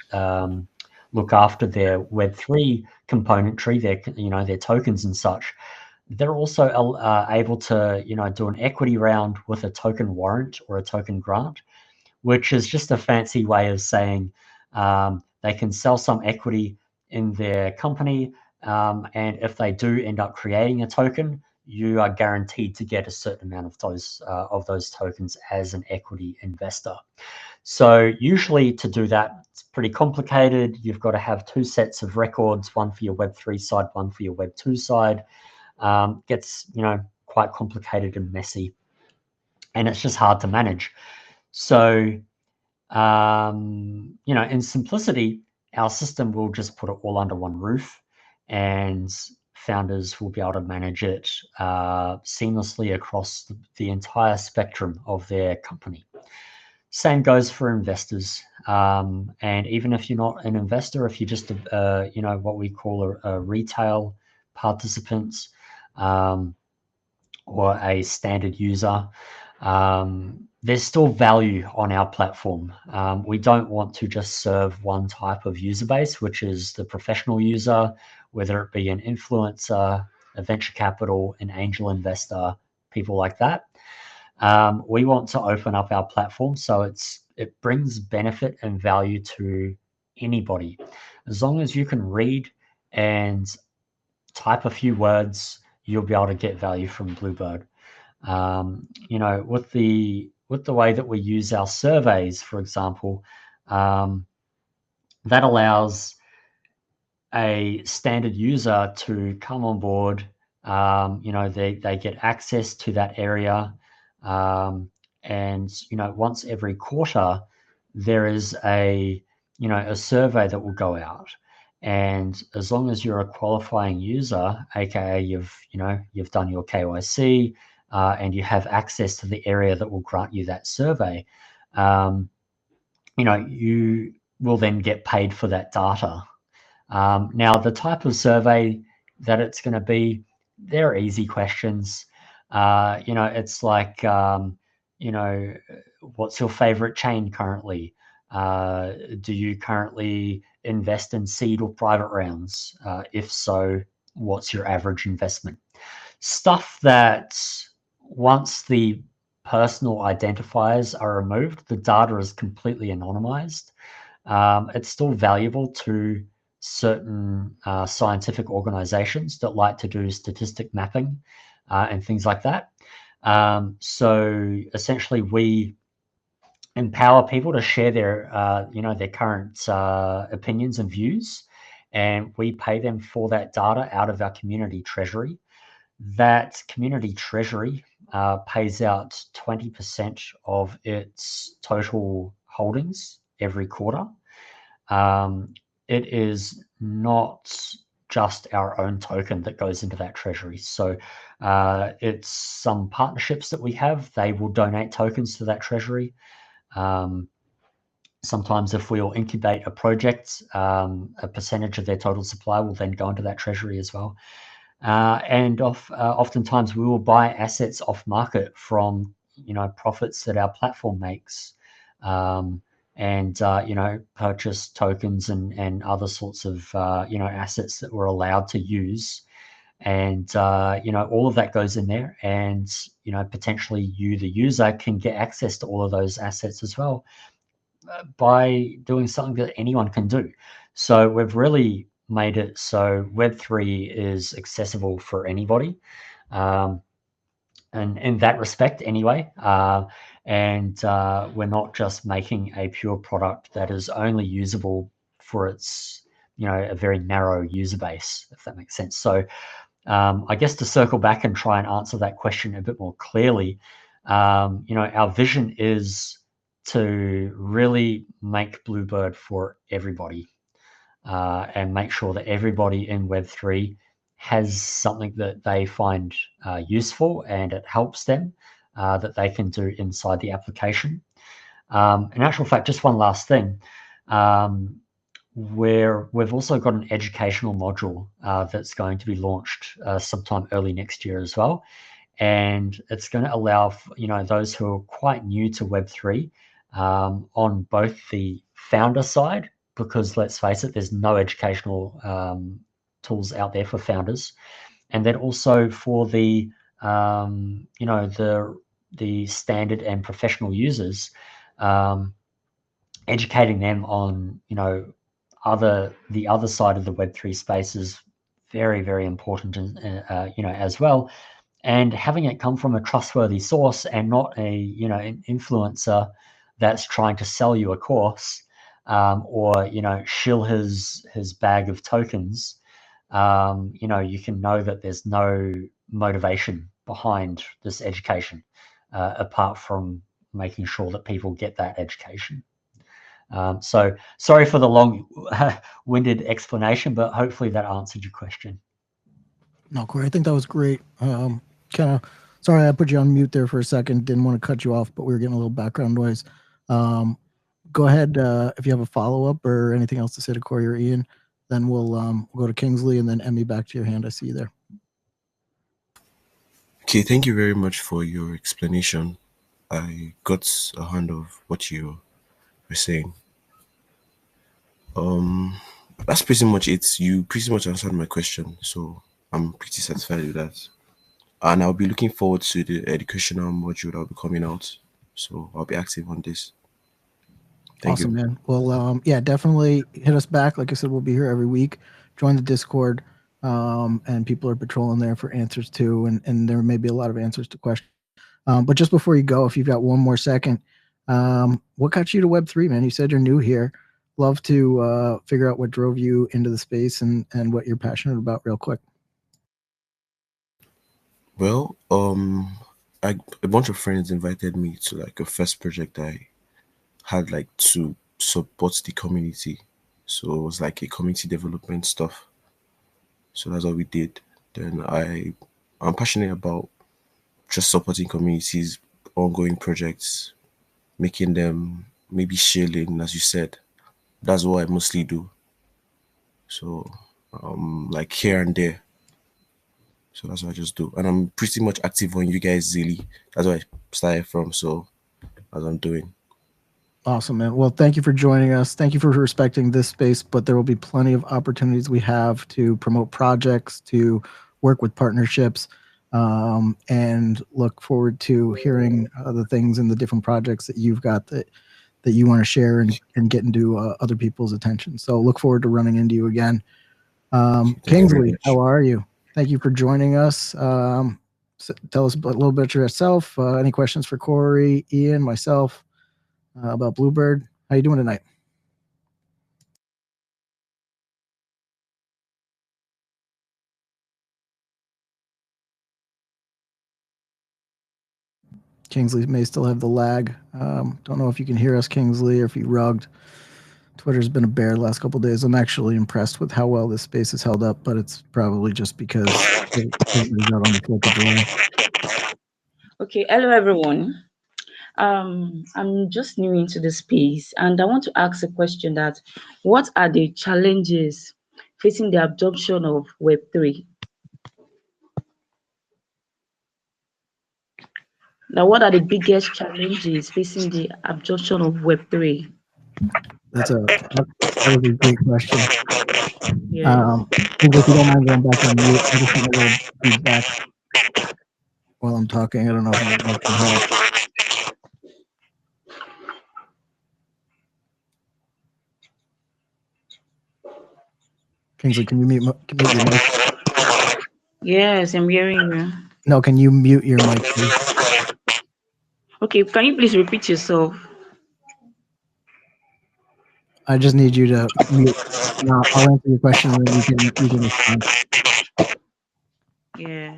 look after their Web3 componentry, their tokens and such. They're also able to do an equity round with a token warrant or a token grant, which is just a fancy way of saying they can sell some equity in their company, and if they do end up creating a token, you are guaranteed to get a certain amount of those tokens as an equity investor. So usually to do that, it's pretty complicated. You've got to have two sets of records, one for your Web3 side, one for your Web2 side. Gets quite complicated and messy, and it's just hard to manage. So in simplicity, our system will just put it all under one roof, and founders will be able to manage it seamlessly across the entire spectrum of their company. Same goes for investors. And even if you're not an investor, if you're just what we call a retail participant, or a standard user, there's still value on our platform. We don't want to just serve one type of user base, which is the professional user, whether it be an influencer, a venture capital, an angel investor, people like that. We want to open up our platform so it brings benefit and value to anybody. As long as you can read and type a few words, you'll be able to get value from Blubird. With the way that we use our surveys, for example, that allows a standard user to come on board. They get access to that area, and once every quarter there is a survey that will go out. And as long as you're a qualifying user, aka you've done your KYC, and you have access to the area that will grant you that survey, you will then get paid for that data. Now, the type of survey that it's going to be, they're easy questions. It's like, what's your favorite chain currently? Do you currently invest in seed or private rounds? If so, what's your average investment? Stuff that once the personal identifiers are removed, the data is completely anonymized. It's still valuable to certain scientific organizations that like to do statistic mapping and things like that. So essentially, we empower people to share their current opinions and views, and we pay them for that data out of our community treasury. That community treasury pays out 20% of its total holdings every quarter. It is not just our own token that goes into that treasury. So it's some partnerships that we have. They will donate tokens to that treasury. Sometimes if we'll incubate a project, a percentage of their total supply will then go into that treasury as well. And oftentimes we will buy assets off market from profits that our platform makes, and purchase tokens and other sorts of assets that we're allowed to use. And, all of that goes in there, and, potentially you, the user, can get access to all of those assets as well by doing something that anyone can do. So we've really made it so Web3 is accessible for anybody. And in that respect, anyway, we're not just making a pure product that is only usable for its, a very narrow user base, if that makes sense. So I guess to circle back and try and answer that question a bit more clearly, our vision is to really make Blubird for everybody, and make sure that everybody in Web3 has something that they find useful and it helps them, that they can do inside the application. In actual fact, just one last thing, where we've also got an educational module that's going to be launched sometime early next year as well. And it's going to allow, those who are quite new to Web3, on both the founder side, because let's face it, there's no educational tools out there for founders, and then also for the the standard and professional users, educating them on the other side of the Web3 space is very, very important, as well. And having it come from a trustworthy source and not an influencer that's trying to sell you a course, or shill his bag of tokens. You can know that there's no motivation behind this education, apart from making sure that people get that education. So sorry for the long-winded explanation, but hopefully that answered your question. No, Corey, I think that was great. Sorry I put you on mute there for a second. Didn't want to cut you off, but we were getting a little background noise. Go ahead if you have a follow-up or anything else to say to Corey or Ian. Then we'll go to Kingsley, and then Emmy, back to your hand. I see you there. Okay, thank you very much for your explanation. I got a hand of what you were saying. That's pretty much it. You pretty much answered my question, so I'm pretty satisfied with that. And I'll be looking forward to the educational module that will be coming out. So I'll be active on this. Thank Awesome, you. man. Well, yeah, definitely hit us back. Like I said, we'll be here every week. Join the Discord, and people are patrolling there for answers too. And there may be a lot of answers to questions. But just before you go, if you've got one more second, what got you to Web3, man? You said you're new here. Love to figure out what drove you into the space and what you're passionate about real quick. Well, a bunch of friends invited me to like a first project I had, like, to support the community. So it was like a community development stuff. So that's what we did. Then I'm passionate about just supporting communities, ongoing projects, making them maybe sharing, as you said. That's what I mostly do. So like here and there. So that's what I just do. And I'm pretty much active on you guys daily. That's where I started from. So as I'm doing. Awesome, man. Well, thank you for joining us. Thank you for respecting this space, but there will be plenty of opportunities we have to promote projects, to work with partnerships, and look forward to hearing the things and the different projects that you've got that you want to share and get into other people's attention. So look forward to running into you again. Kingsley, how are you? Thank you for joining us. Tell us a little bit about yourself. Any questions for Corey, Ian, myself, about Blubird? How you doing tonight? Kingsley may still have the lag. Don't know if you can hear us, Kingsley, or if you rugged. Twitter's been a bear the last couple of days. I'm actually impressed with how well this space has held up, but it's probably just because everybody's out on the 4th of July. Okay, hello everyone. I'm just new into the space, and I want to ask a question: that what are the challenges facing the adoption of Web3? Now, what are the biggest challenges facing the adoption of Web3? That was a great question. Yes. Kingsley, if you don't mind going back on mute, I'm just getting a little feedback while I'm talking. I don't know if that can help. Kingsley, can you mute your mic? Yes, I'm hearing you. No, can you mute your mic, please? Okay, can you please repeat yourself? I just need you to mute. No, I'll answer your question and then you can respond. Yeah.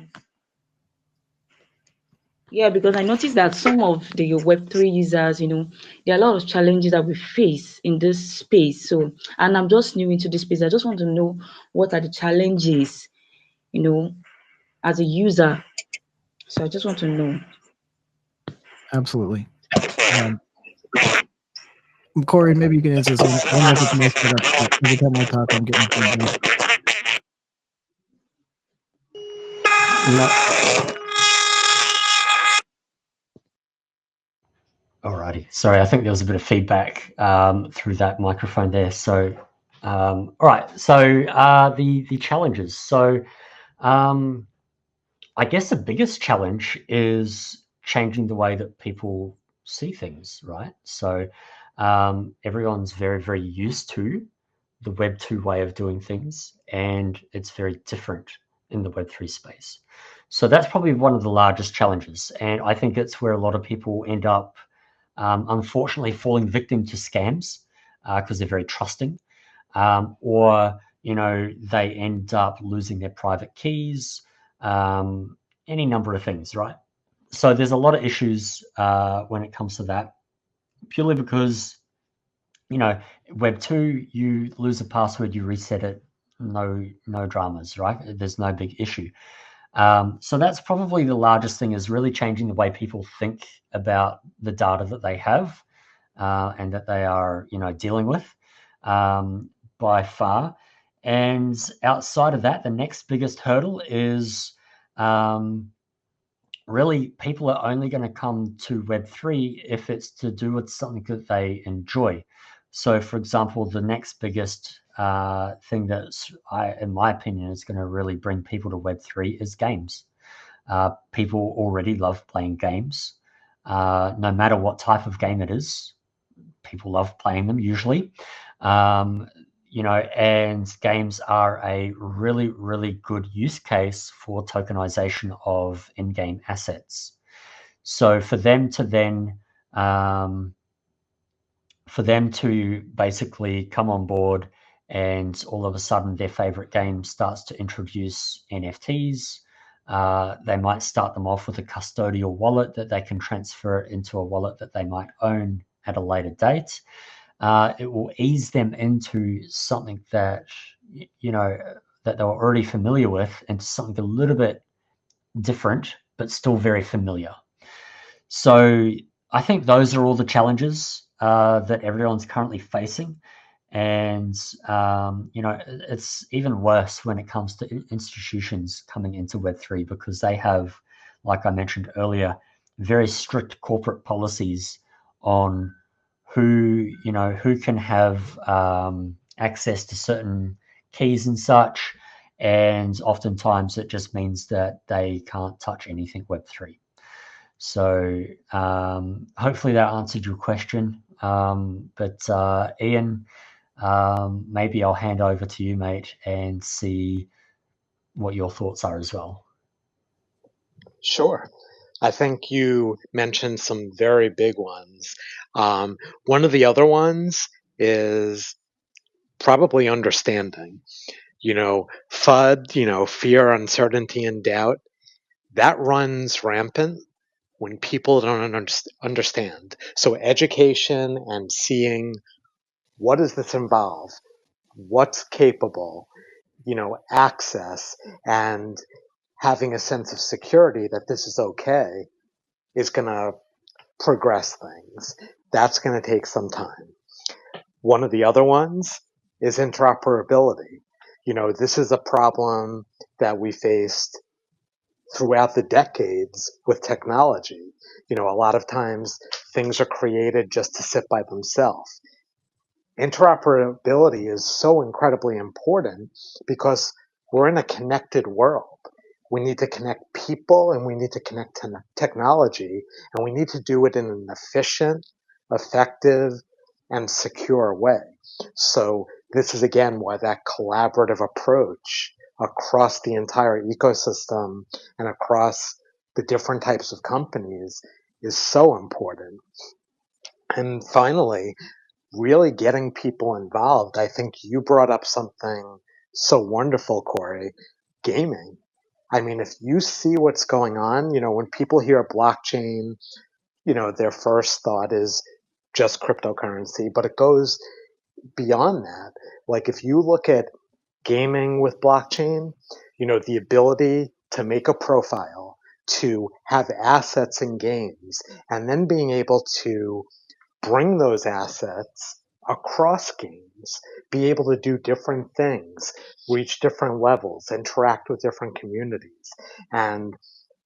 Yeah, because I noticed that some of the Web3 users, there are a lot of challenges that we face in this space. So, and I'm just new into this space. I just want to know what are the challenges, as a user. So I just want to know. Absolutely. Corey, maybe you can answer this one. I don't know if it's my setup, but every time I talk, I'm getting feedback. No. Alrighty. Sorry, I think there was a bit of feedback through that microphone there. So, all right. So the challenges. So, I guess the biggest challenge is changing the way that people see things, right? So, everyone's very, very used to the Web2 way of doing things, and it's very different in the Web3 space. So that's probably one of the largest challenges, and I think it's where a lot of people end up, unfortunately, falling victim to scams because they're very trusting, or they end up losing their private keys, any number of things, right? So there's a lot of issues when it comes to that, purely because Web 2, you lose a password, you reset it, no dramas, right? There's no big issue. So that's probably the largest thing, is really changing the way people think about the data that they have and that they are, dealing with by far. And outside of that, the next biggest hurdle is really people are only going to come to Web3 if it's to do with something that they enjoy. So, for example, the next biggest thing that's, in my opinion, is going to really bring people to Web3 is games. People already love playing games, no matter what type of game it is. People love playing them usually. And games are a really, really good use case for tokenization of in-game assets. So for them to basically come on board and all of a sudden their favorite game starts to introduce NFTs, they might start them off with a custodial wallet that they can transfer it into a wallet that they might own at a later date. It will ease them into something that that they were already familiar with, into something a little bit different but still very familiar. So I think those are all the challenges that everyone's currently facing. And it's even worse when it comes to institutions coming into Web3, because they have, like I mentioned earlier, very strict corporate policies on who can have access to certain keys and such, and oftentimes it just means that they can't touch anything Web3. So hopefully that answered your question. But Ian, maybe I'll hand over to you, mate, and see what your thoughts are as well. Sure. I think you mentioned some very big ones. One of the other ones is probably understanding. FUD, fear, uncertainty, and doubt, that runs rampant when people don't understand. So education and seeing, what does this involve? What's capable? Access, and having a sense of security that this is okay is going to progress things. That's going to take some time. One of the other ones is interoperability. This is a problem that we faced throughout the decades with technology. A lot of times things are created just to sit by themselves. interoperability is so incredibly important because we're in a connected world. We need to connect people and we need to connect technology, and we need to do it in an efficient, effective, and secure way. So this is again why that collaborative approach across the entire ecosystem and across the different types of companies is so important. And finally, really getting people involved. I think you brought up something so wonderful, Corey, gaming. I mean, if you see what's going on, when people hear blockchain, their first thought is just cryptocurrency, but it goes beyond that. Like if you look at gaming with blockchain, the ability to make a profile, to have assets in games, and then being able to bring those assets across games, be able to do different things, reach different levels, interact with different communities. And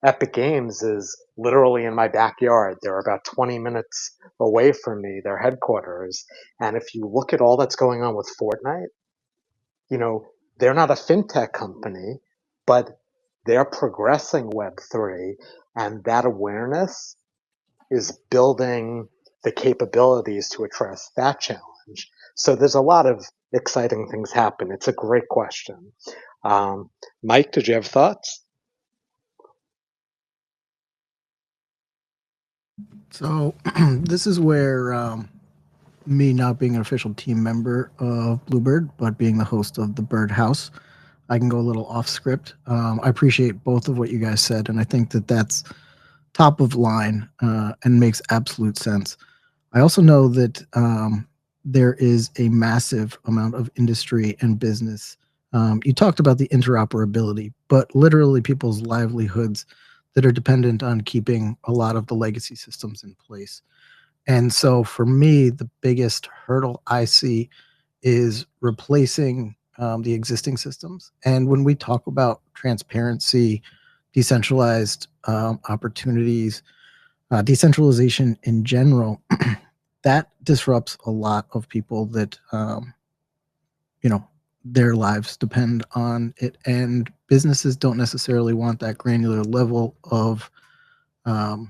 Epic Games is literally in my backyard. They're about 20 minutes away from me, their headquarters. And if you look at all that's going on with Fortnite, they're not a fintech company, but they're progressing Web3, and that awareness is building the capabilities to address that challenge. So there's a lot of exciting things happen. It's a great question. Mike, did you have thoughts? So this is where me not being an official team member of Blubird, but being the host of the Birdhouse, I can go a little off script. I appreciate both of what you guys said, and I think that that's top of line and makes absolute sense. I also know that there is a massive amount of industry and business. You talked about the interoperability, but literally people's livelihoods that are dependent on keeping a lot of the legacy systems in place. And so for me, the biggest hurdle I see is replacing the existing systems. And when we talk about transparency, decentralized opportunities, decentralization in general, that disrupts a lot of people that, their lives depend on it. And businesses don't necessarily want that granular level of um,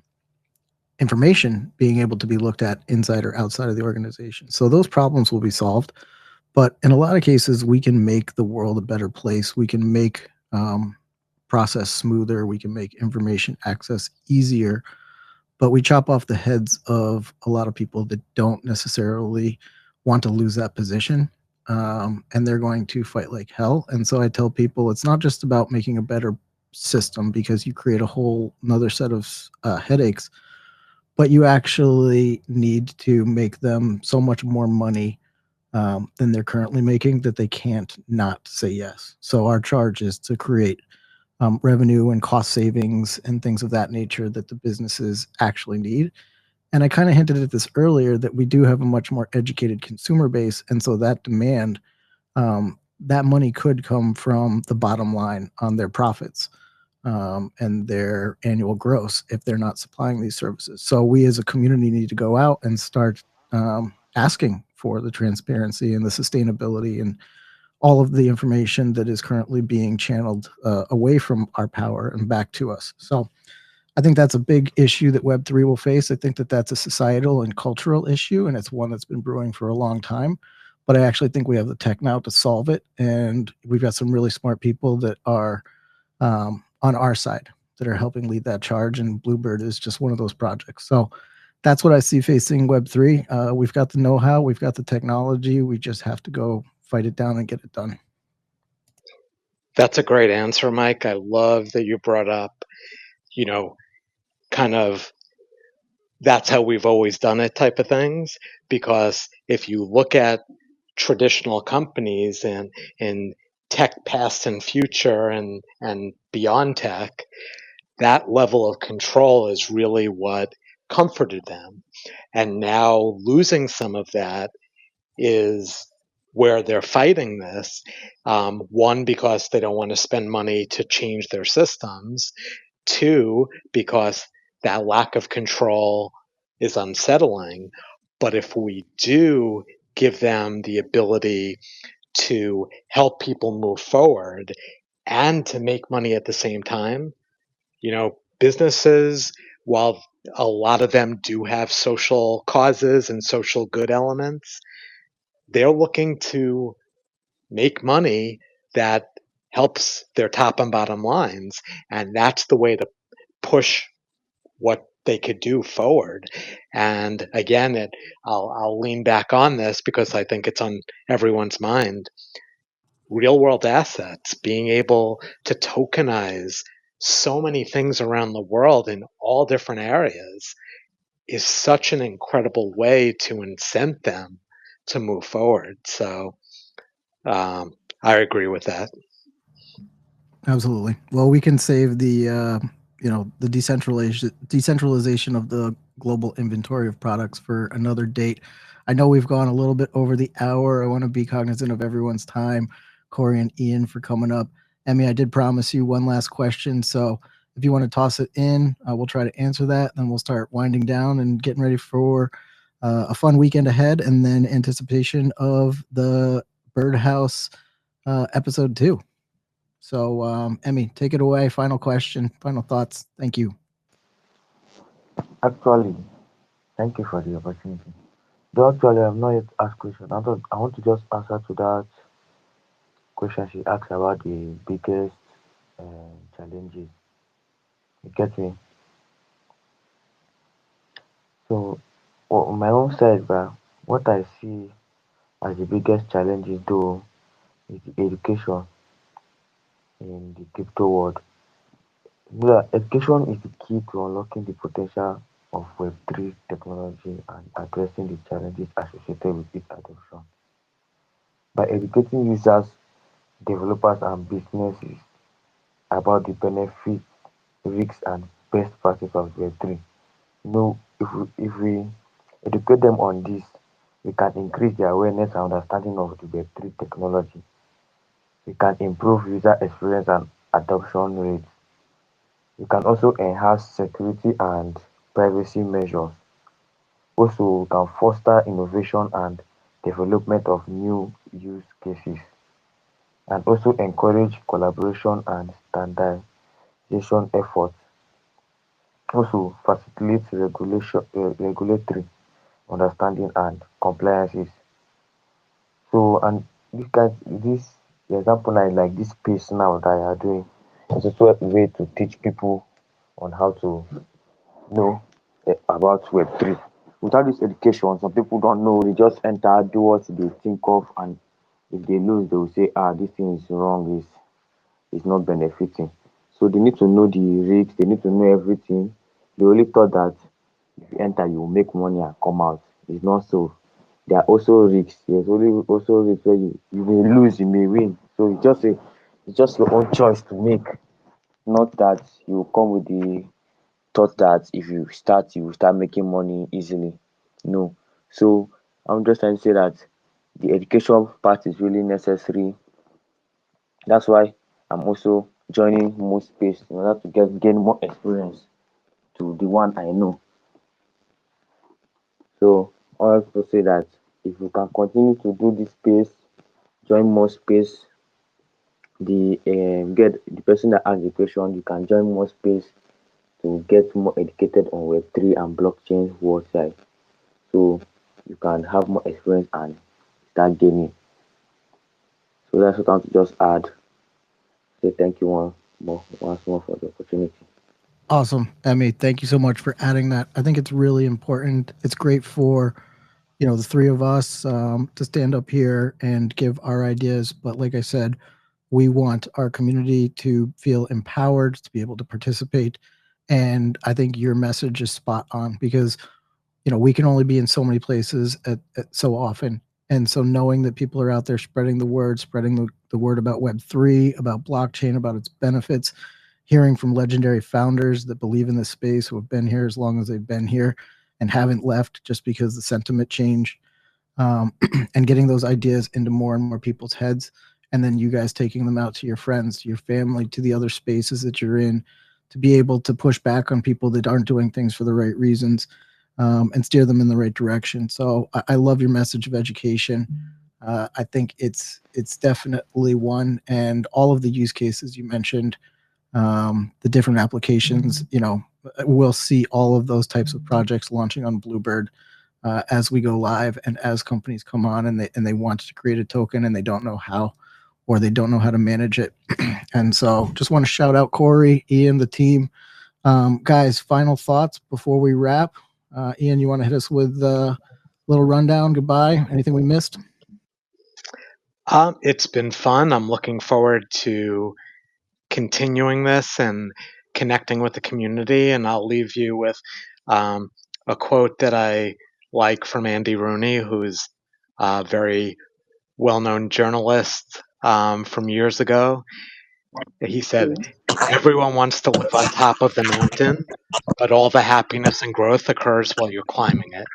information being able to be looked at inside or outside of the organization. So those problems will be solved. But in a lot of cases, we can make the world a better place. We can make process smoother. We can make information access easier. But we chop off the heads of a lot of people that don't necessarily want to lose that position. And they're going to fight like hell. And so I tell people it's not just about making a better system because you create a whole another set of headaches, but you actually need to make them so much more money than they're currently making that they can't not say yes. So our charge is to create revenue and cost savings and things of that nature that the businesses actually need. And I kind of hinted at this earlier that we do have a much more educated consumer base. And so that demand, that money could come from the bottom line on their profits and their annual gross if they're not supplying these services. So we as a community need to go out and start asking for the transparency and the sustainability and all of the information that is currently being channeled away from our power and back to us. So I think that's a big issue that Web3 will face. I think that that's a societal and cultural issue, and it's one that's been brewing for a long time. But I actually think we have the tech now to solve it, and we've got some really smart people that are on our side that are helping lead that charge, and Blubird is just one of those projects. So that's what I see facing Web3. We've got the know-how, we've got the technology, we just have to go fight it down and get it done. That's a great answer, Mike. I love that you brought up, kind of that's how we've always done it type of things. Because if you look at traditional companies and in tech past and future and beyond tech, that level of control is really what comforted them. And now losing some of that is where they're fighting this. One, because they don't want to spend money to change their systems. Two, because that lack of control is unsettling. But if we do give them the ability to help people move forward and to make money at the same time. Businesses, while a lot of them do have social causes and social good elements, they're looking to make money that helps their top and bottom lines. And that's the way to push what they could do forward. And again, I'll lean back on this because I think it's on everyone's mind. Real world assets, being able to tokenize so many things around the world in all different areas, is such an incredible way to incent them to move forward. So I agree with that. Absolutely. Well, we can save the the decentralization of the global inventory of products for another date. I know we've gone a little bit over the hour. I want to be cognizant of everyone's time. Corey and Ian for coming up. Emmy, I did promise you one last question, so if you want to toss it in, we'll try to answer that. Then we'll start winding down and getting ready for a fun weekend ahead, and then anticipation of the Birdhouse episode 2. So, Emmy, take it away. Final question, final thoughts. Thank you. Actually, thank you for the opportunity. Though actually, I have not yet asked question. I want to just answer to that question she asked about the biggest challenges. You get me? So, on my own side, what I see as the biggest challenges, though, is the education in the crypto world. Yeah, education is the key to unlocking the potential of Web3 technology and addressing the challenges associated with its adoption. By educating users, developers, and businesses about the benefits, risks, and best practices of Web3, if we educate them on this, we can increase their awareness and understanding of the Web3 technology. We can improve user experience and adoption rates. We can also enhance security and privacy measures. Also, we can foster innovation and development of new use cases, and also encourage collaboration and standardization efforts. Also, facilitate regulatory understanding and compliances. So, and this the example like this space now that you are doing is also a way to teach people on how to know about Web3. Without this education, some people don't know, they just enter, do what they think of, and if they lose, they will say, this thing is wrong, is not benefiting. So they need to know the risks, they need to know everything. They only thought that if you enter, you will make money and come out. It's not so. There are also risks. There's only also risks where you may lose, you may win. So it's just your own choice to make. Not that you come with the thought that if you start, you will start making money easily. No. So I'm just trying to say that the education part is really necessary. That's why I'm also joining more space in order to gain more experience to the one I know. So I also say that if you can continue to do this space, join more space, get the person that asks the question, you can join more space to get more educated on Web3 and blockchain worldwide. So you can have more experience and start gaining. So that's what I want to just add. Say thank you once more for the opportunity. Awesome, Emmy. Thank you so much for adding that. I think it's really important. It's great for the three of us to stand up here and give our ideas. But like I said, we want our community to feel empowered to be able to participate. And I think your message is spot on because we can only be in so many places at so often. And so knowing that people are out there spreading the word, spreading the word about Web3, about blockchain, about its benefits, hearing from legendary founders that believe in this space, who have been here as long as they've been here and haven't left just because the sentiment changed, and getting those ideas into more and more people's heads. And then you guys taking them out to your friends, to your family, to the other spaces that you're in, to be able to push back on people that aren't doing things for the right reasons. and steer them in the right direction. So I love your message of education. I think it's definitely one, and all of the use cases you mentioned, the different applications, we'll see all of those types of projects launching on Blubird as we go live, and as companies come on and they want to create a token and they don't know how, or they don't know how to manage it. And so just want to shout out Corey, Ian, the team. Guys, final thoughts before we wrap. Ian, you want to hit us with a little rundown? Goodbye. Anything we missed? It's been fun. I'm looking forward to continuing this and connecting with the community. And I'll leave you with a quote that I like from Andy Rooney, who's a very well-known journalist from years ago. He said, "Everyone wants to live on top of the mountain, but all the happiness and growth occurs while you're climbing it."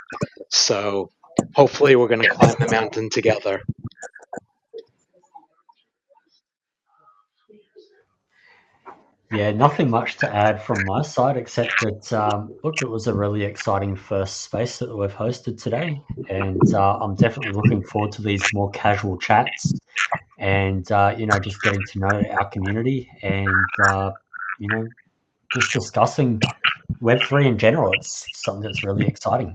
So hopefully we're going to climb the mountain together. Yeah, nothing much to add from my side, except that, look, it was a really exciting first space that we've hosted today. And I'm definitely looking forward to these more casual chats and, just getting to know our community and, just discussing Web3 in general. It's something that's really exciting.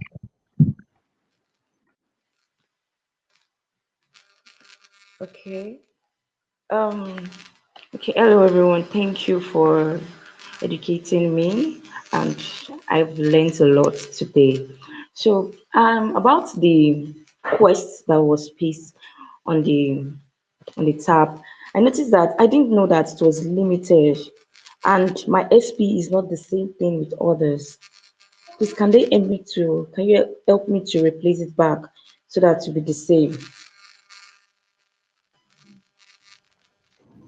Okay. Um, okay, hello everyone. Thank you for educating me, and I've learned a lot today. So, about the quest that was placed on the tab, I noticed that I didn't know that it was limited, and my SP is not the same thing with others. Please, can you help me to replace it back so that it will be the same?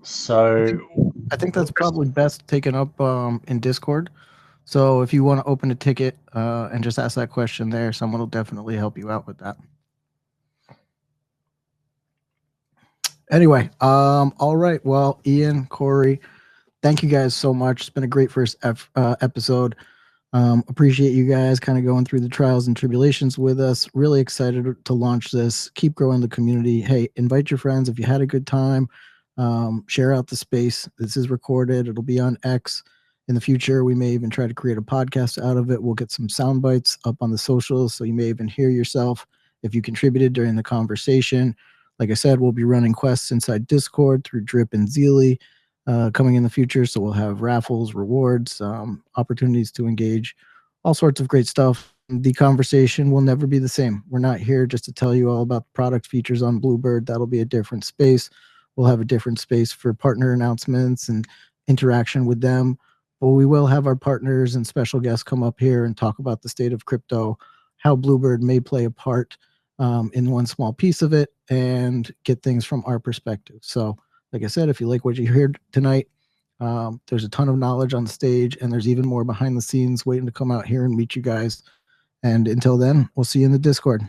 So, I think that's probably best taken up in Discord. So if you want to open a ticket and just ask that question there, someone will definitely help you out with that. Anyway, all right. Well, Ian, Corey, thank you guys so much. It's been a great first episode. Appreciate you guys kind of going through the trials and tribulations with us. Really excited to launch this. Keep growing the community. Hey, invite your friends if you had a good time. Share out the space. This is recorded. It'll be on X in the future. We may even try to create a podcast out of it. We'll get some sound bites up on the socials, so you may even hear yourself if you contributed during the conversation. Like I said, we'll be running quests inside Discord through Drip and Zeely coming in the future. So we'll have raffles, rewards, opportunities to engage, all sorts of great stuff. The conversation will never be the same. We're not here just to tell you all about the product features on Blubird. That'll be a different space. We'll have a different space for partner announcements and interaction with them. But we will have our partners and special guests come up here and talk about the state of crypto, how Blubird may play a part in one small piece of it, and get things from our perspective. So, like I said, if you like what you heard tonight, there's a ton of knowledge on the stage, and there's even more behind the scenes waiting to come out here and meet you guys. And until then, we'll see you in the Discord.